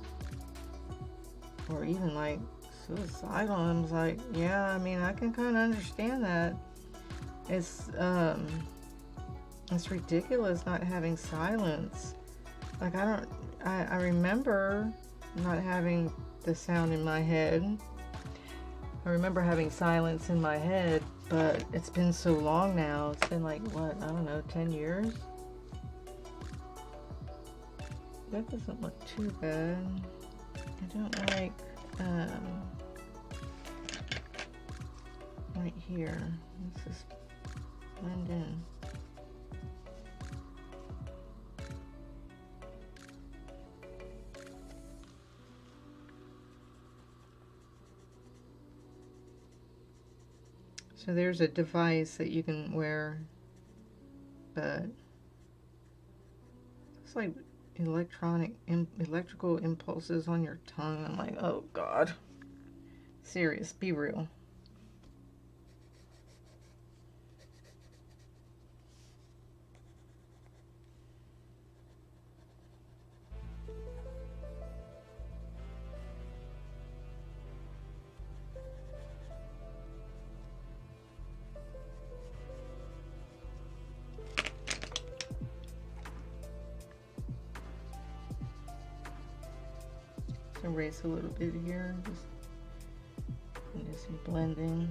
or even like suicidal. And I was like, yeah, I mean, I can kind of understand that. It's ridiculous not having silence. Like I remember not having the sound in my head. I remember having silence in my head, but it's been so long now. It's been like, what, I don't know, 10 years? That doesn't look too bad. I don't like, right here. Let's just blend in. So there's a device that you can wear, but it's like electrical impulses on your tongue. I'm like, oh God, serious, be real. Erase a little bit here, just do some blending.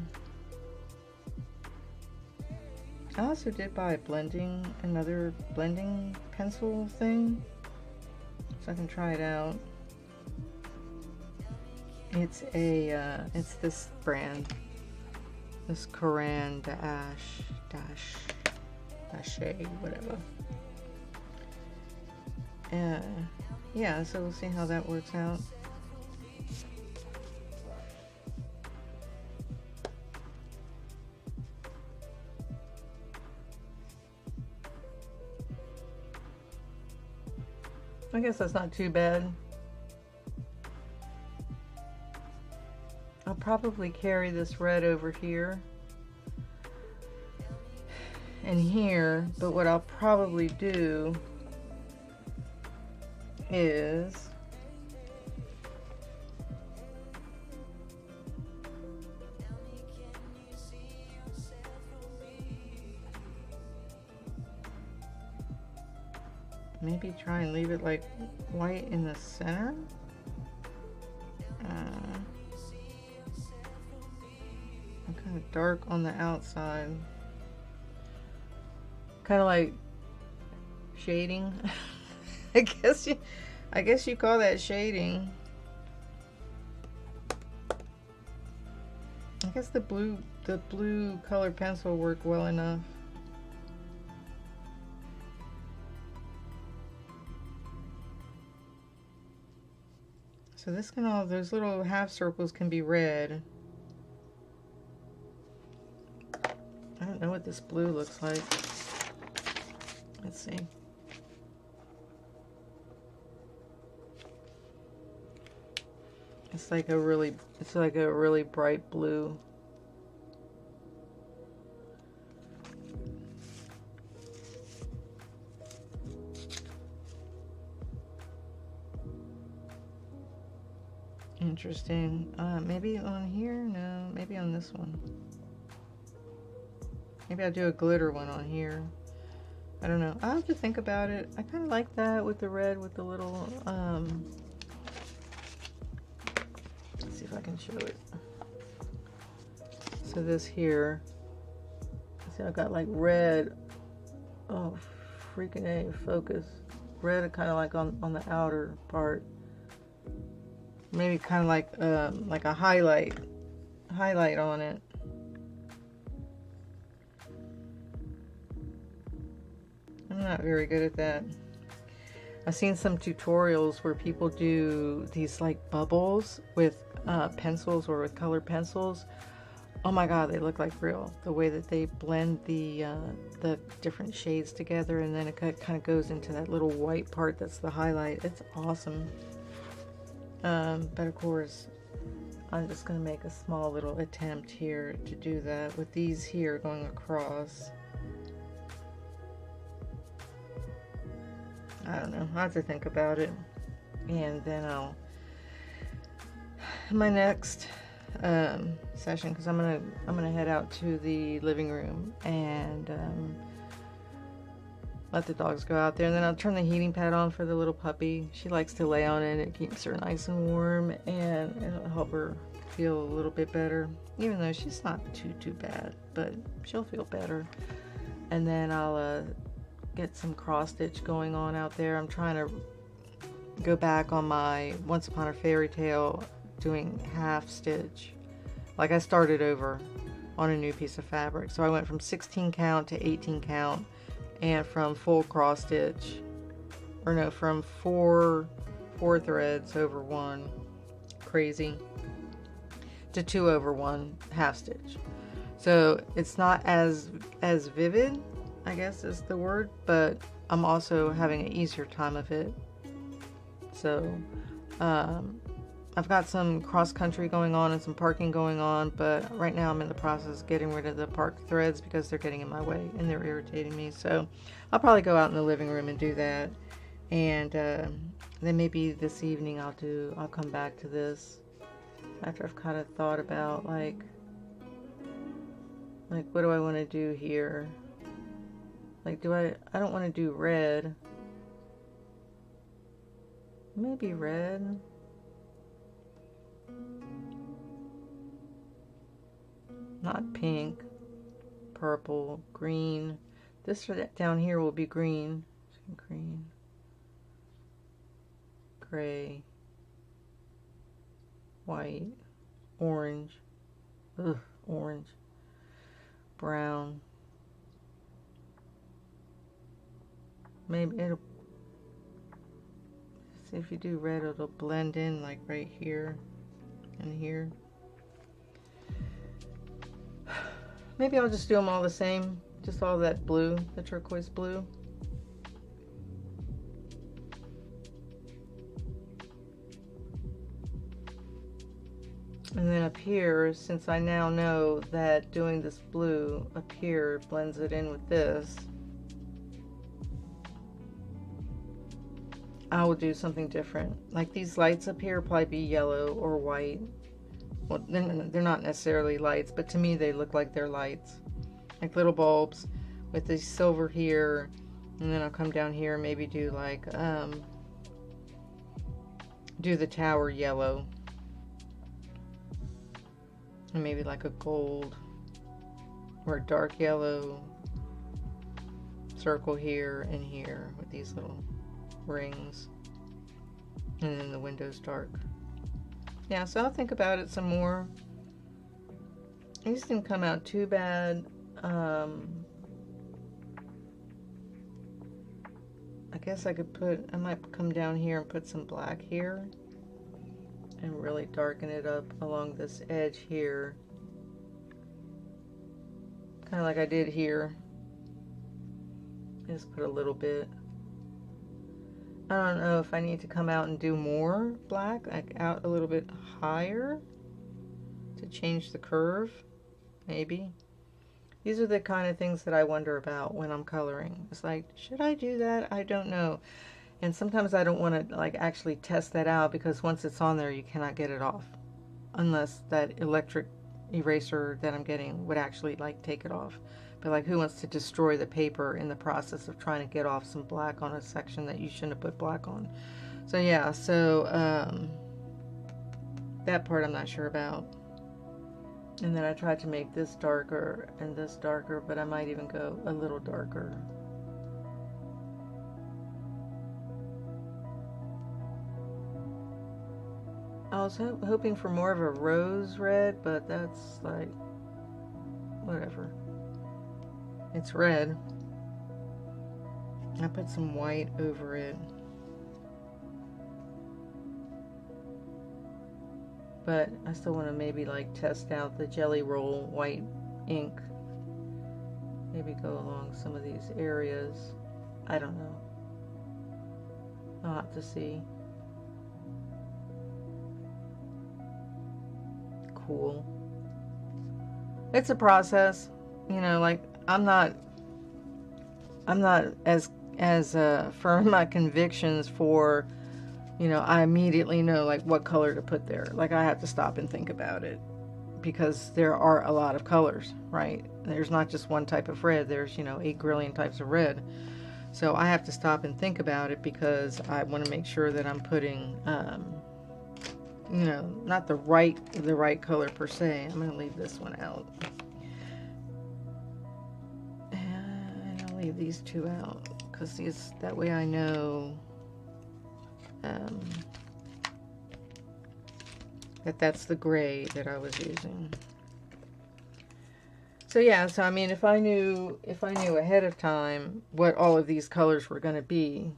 I also did buy another blending pencil thing, so I can try it out. It's it's this brand, this Caran dash whatever. Yeah, so we'll see how that works out. I guess that's not too bad. I'll probably carry this red over here and here, but what I'll probably do is maybe try and leave it like white in the center. I'm kind of dark on the outside. Kind of like shading. I guess you call that shading. I guess the blue color pencil worked well enough. So this can all, those little half circles can be red. I don't know what this blue looks like. Let's see. It's like a really bright blue. Interesting. Maybe on here? No, maybe on this one. Maybe I'll do a glitter one on here. I don't know. I'll have to think about it. I kind of like that with the red, with the little, let's see if I can show it. So this here, see, I got like red. Oh, freaking A, focus. Red kind of like on the outer part. Maybe kind of like a highlight on it. I'm not very good at that. I've seen some tutorials where people do these like bubbles with pencils or with colored pencils. Oh my god, they look like real. The way that they blend the different shades together, and then it kind of goes into that little white part that's the highlight. It's awesome. But of course, I'm just going to make a small little attempt here to do that with these here going across. I don't know. I'll have to think about it. And then I'll, in my next session, because I'm gonna head out to the living room and let the dogs go out there, and then I'll turn the heating pad on for the little puppy. She likes to lay on it. It keeps her nice and warm, and it'll help her feel a little bit better, even though she's not too bad, but she'll feel better. And then I'll get some cross stitch going on out there. I'm trying to go back on my Once Upon a Fairy Tale, doing half stitch. Like I started over on a new piece of fabric. So I went from 16 count to 18 count, and from full cross stitch, or no, from four threads over one, crazy, to 2 over 1 half stitch. So it's not as vivid, I guess is the word, but I'm also having an easier time of it. So I've got some cross country going on and some parking going on, but right now I'm in the process of getting rid of the park threads because they're getting in my way and they're irritating me. So I'll probably go out in the living room and do that, and then maybe this evening I'll come back to this after I've kind of thought about like what do I want to do here. Like, I don't want to do red. Maybe red. Not pink. Purple. Green. This down here will be green. Green. Gray. White. Orange. Ugh, orange. Brown. Maybe it'll, see if you do red, it'll blend in like right here and here. Maybe I'll just do them all the same, just all that blue, the turquoise blue. And then up here, since I now know that doing this blue up here blends it in with this, I will do something different. Like these lights up here will probably be yellow or white. Well, they're not necessarily lights, but to me they look like they're lights. Like little bulbs with the silver here. And then I'll come down here and maybe do like, do the tower yellow. And maybe like a gold or a dark yellow circle here and here with these little rings, and then the window's dark. Yeah, so I'll think about it some more. These didn't come out too bad. I guess I might come down here and put some black here and really darken it up along this edge here, kind of like I did here. Just put a little bit. I don't know if I need to come out and do more black, like out a little bit higher to change the curve, maybe. These are the kind of things that I wonder about when I'm coloring. It's like, should I do that? I don't know. And sometimes I don't want to like actually test that out, because once it's on there you cannot get it off unless that electric eraser that I'm getting would actually like take it off. But like, who wants to destroy the paper in the process of trying to get off some black on a section that you shouldn't have put black on? So yeah, so that part I'm not sure about. And then I tried to make this darker and this darker, but I might even go a little darker. I was hoping for more of a rose red, but that's like, whatever. It's red. I put some white over it. But I still want to maybe like test out the Jelly Roll white ink. Maybe go along some of these areas. I don't know. I'll have to see. Cool. It's a process, you know, like I'm not as firm in my convictions for, you know, I immediately know like what color to put there. Like I have to stop and think about it because there are a lot of colors, right? There's not just one type of red. There's, you know, 8 grillion types of red. So I have to stop and think about it because I want to make sure that I'm putting, you know, not the right color per se. I'm going to leave this one out. And I'll leave these two out because that way I know that's the gray that I was using. So yeah, so I mean, if I knew ahead of time what all of these colors were going to be,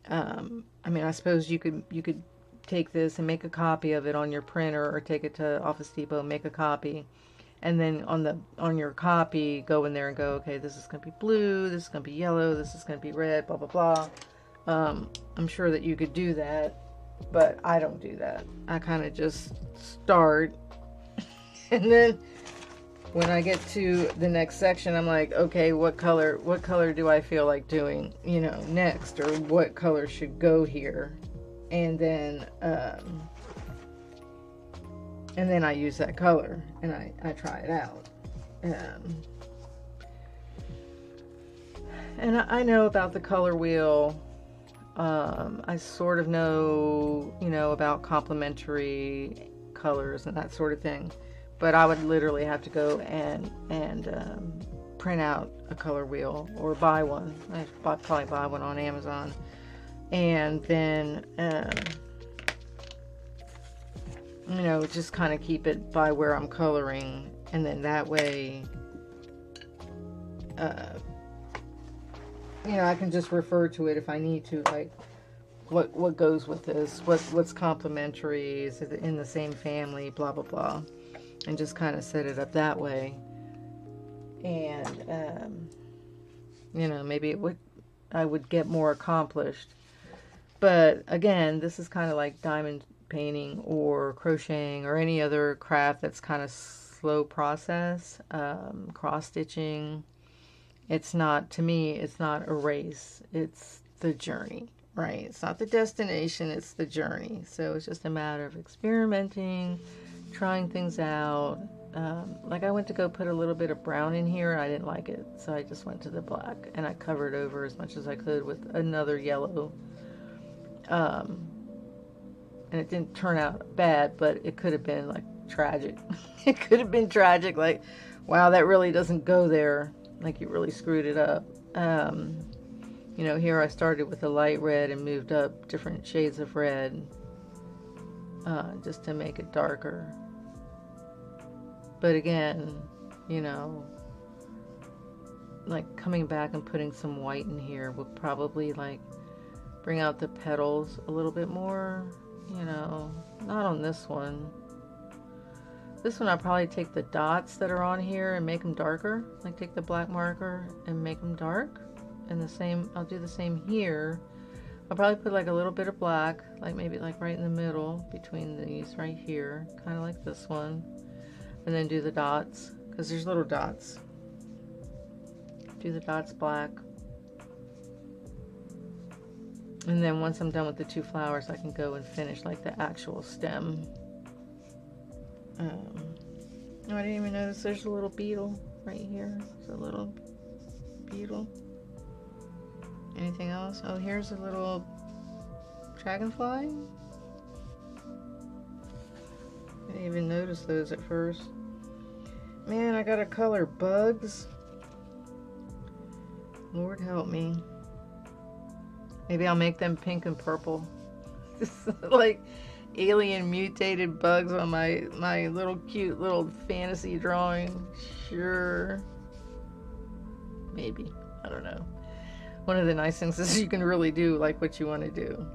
I mean, I suppose you could take this and make a copy of it on your printer, or take it to Office Depot and make a copy, and then on your copy go in there and go, okay, this is going to be blue, this is going to be yellow, this is going to be red, blah blah blah. I'm sure that you could do that, but I don't do that. I kind of just start and then when I get to the next section, I'm like, okay, what color do I feel like doing, you know, next, or what color should go here? And then I use that color and I try it out. And I know about the color wheel. I sort of know, you know, about complementary colors and that sort of thing. But I would literally have to go and print out a color wheel or buy one. I'd probably buy one on Amazon. And then, you know, just kind of keep it by where I'm coloring. And then that way, you know, I can just refer to it if I need to, like, what goes with this, what's complementary, is it in the same family, blah, blah, blah. And just kind of set it up that way. And, you know, maybe I would get more accomplished. But again, this is kind of like diamond painting or crocheting or any other craft that's kind of slow process. Cross stitching. It's not, to me, it's not a race. It's the journey, right? It's not the destination, it's the journey. So it's just a matter of experimenting, trying things out. Like I went to go put a little bit of brown in here and I didn't like it, so I just went to the black and I covered over as much as I could with another yellow. And it didn't turn out bad, but it could have been like tragic. It could have been tragic, like, wow, that really doesn't go there, like you really screwed it up. You know, here I started with a light red and moved up different shades of red just to make it darker. But again, you know, like coming back and putting some white in here would probably like bring out the petals a little bit more, you know. Not on this one. This one I'll probably take the dots that are on here and make them darker. Like take the black marker and make them dark. And the same, I'll do the same here. I'll probably put like a little bit of black, like maybe like right in the middle between these right here, kind of like this one. And then do the dots, because there's little dots. Do the dots black. And then once I'm done with the two flowers, I can go and finish like the actual stem. Oh, I didn't even notice there's a little beetle right here. There's a little beetle. Anything else? Oh, here's a little dragonfly. I didn't even notice those at first. Man, I gotta color bugs. Lord help me. Maybe I'll make them pink and purple. Like alien mutated bugs on my little cute little fantasy drawing. Sure. Maybe. I don't know. One of the nice things is you can really do like what you want to do.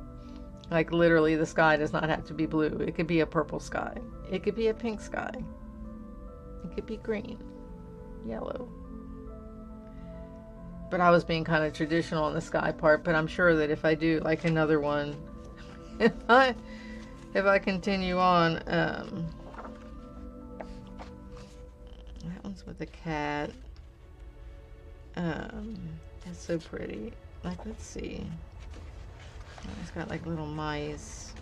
Like literally the sky does not have to be blue. It could be a purple sky. It could be a pink sky. It could be green, yellow. But I was being kind of traditional on the sky part, but I'm sure that if I do like another one, if I continue on, that one's with a cat. That's so pretty. Like, let's see. Oh, it's got like little mice.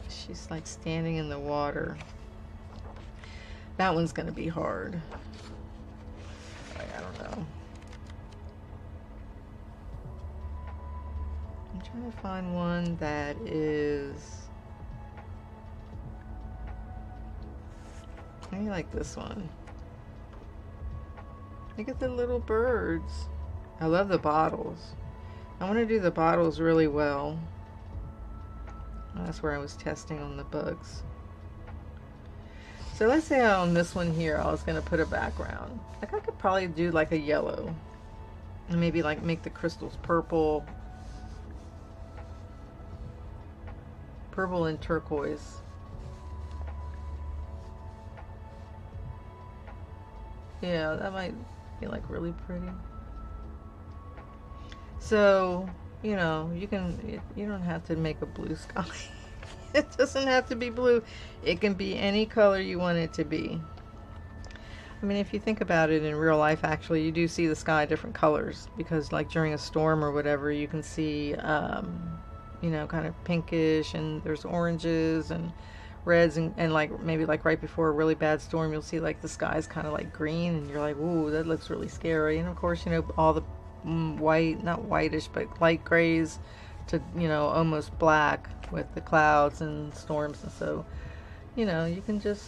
She's like standing in the water. That one's gonna be hard. I don't know. I'm trying to find one that is maybe like this one. Look at the little birds. I love the bottles. I want to do the bottles really well. That's where I was testing on the bugs. So let's say on this one here, I was going to put a background. Like I could probably do like a yellow. And maybe like make the crystals purple. Purple and turquoise. Yeah, that might be like really pretty. So, you know, you don't have to make a blue sky. It doesn't have to be blue. It can be any color you want it to be. I mean, if you think about it in real life, actually, you do see the sky different colors because like during a storm or whatever, you can see, you know, kind of pinkish, and there's oranges and reds, and like maybe like right before a really bad storm, you'll see like the sky's kind of like green, and you're like, ooh, that looks really scary. And of course, you know, all the white, not whitish, but light grays to, you know, almost black with the clouds and storms. And so, you know, you can just,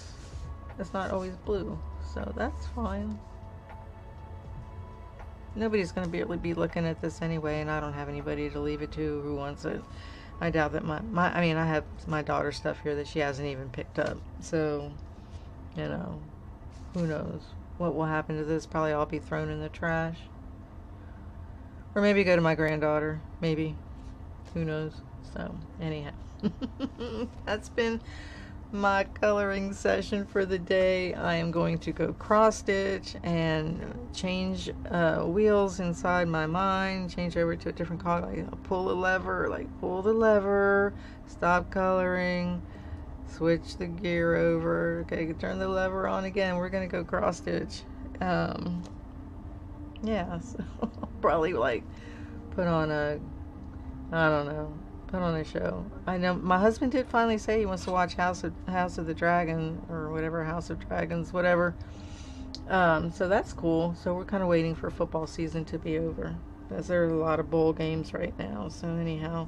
it's not always blue, so that's fine. Nobody's going to really be looking at this anyway, and I don't have anybody to leave it to who wants it. I doubt that I mean, I have my daughter's stuff here that she hasn't even picked up. So, you know, who knows what will happen to this. Probably all be thrown in the trash. Or maybe go to my granddaughter. Maybe. Who knows? So, anyhow. That's been my coloring session for the day. I am going to go cross stitch and change wheels inside my mind, change over to a different color. Like, I'll pull a lever, like pull the lever, stop coloring, switch the gear over, okay, turn the lever on again. We're gonna go cross stitch. Yeah, so I'll probably like put on a, I don't know, put on a show. I know my husband did finally say he wants to watch House of the Dragon, or whatever, House of Dragons, whatever. So that's cool. So we're kind of waiting for football season to be over, because there are a lot of bowl games right now. So anyhow,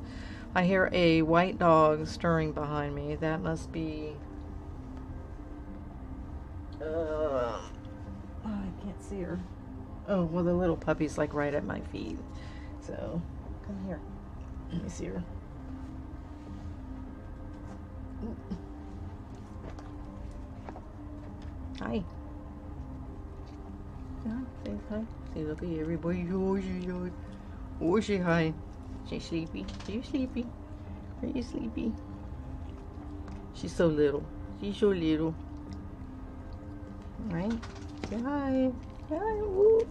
I hear a white dog stirring behind me. That must be I can't see her. Oh, well, the little puppy's like right at my feet. So come here, let me see her. Hi. Say hi. Say, look at everybody. Oh, say hi. She's sleepy. Are you sleepy? Are you sleepy? She's so little. She's so little. Right? Say hi. Hi. Woo.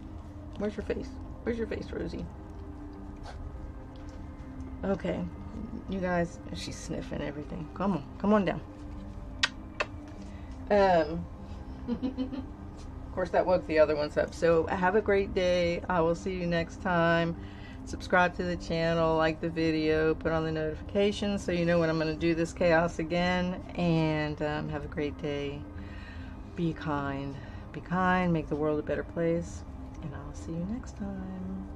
Where's your face? Where's your face, Rosie? Okay. You guys, she's sniffing everything. Come on. Come on down. Of course, that woke the other ones up. So have a great day. I will see you next time. Subscribe to the channel, like the video, put on the notifications so you know when I'm going to do this chaos again. And have a great day. Be kind. Be kind. Make the world a better place. And I'll see you next time.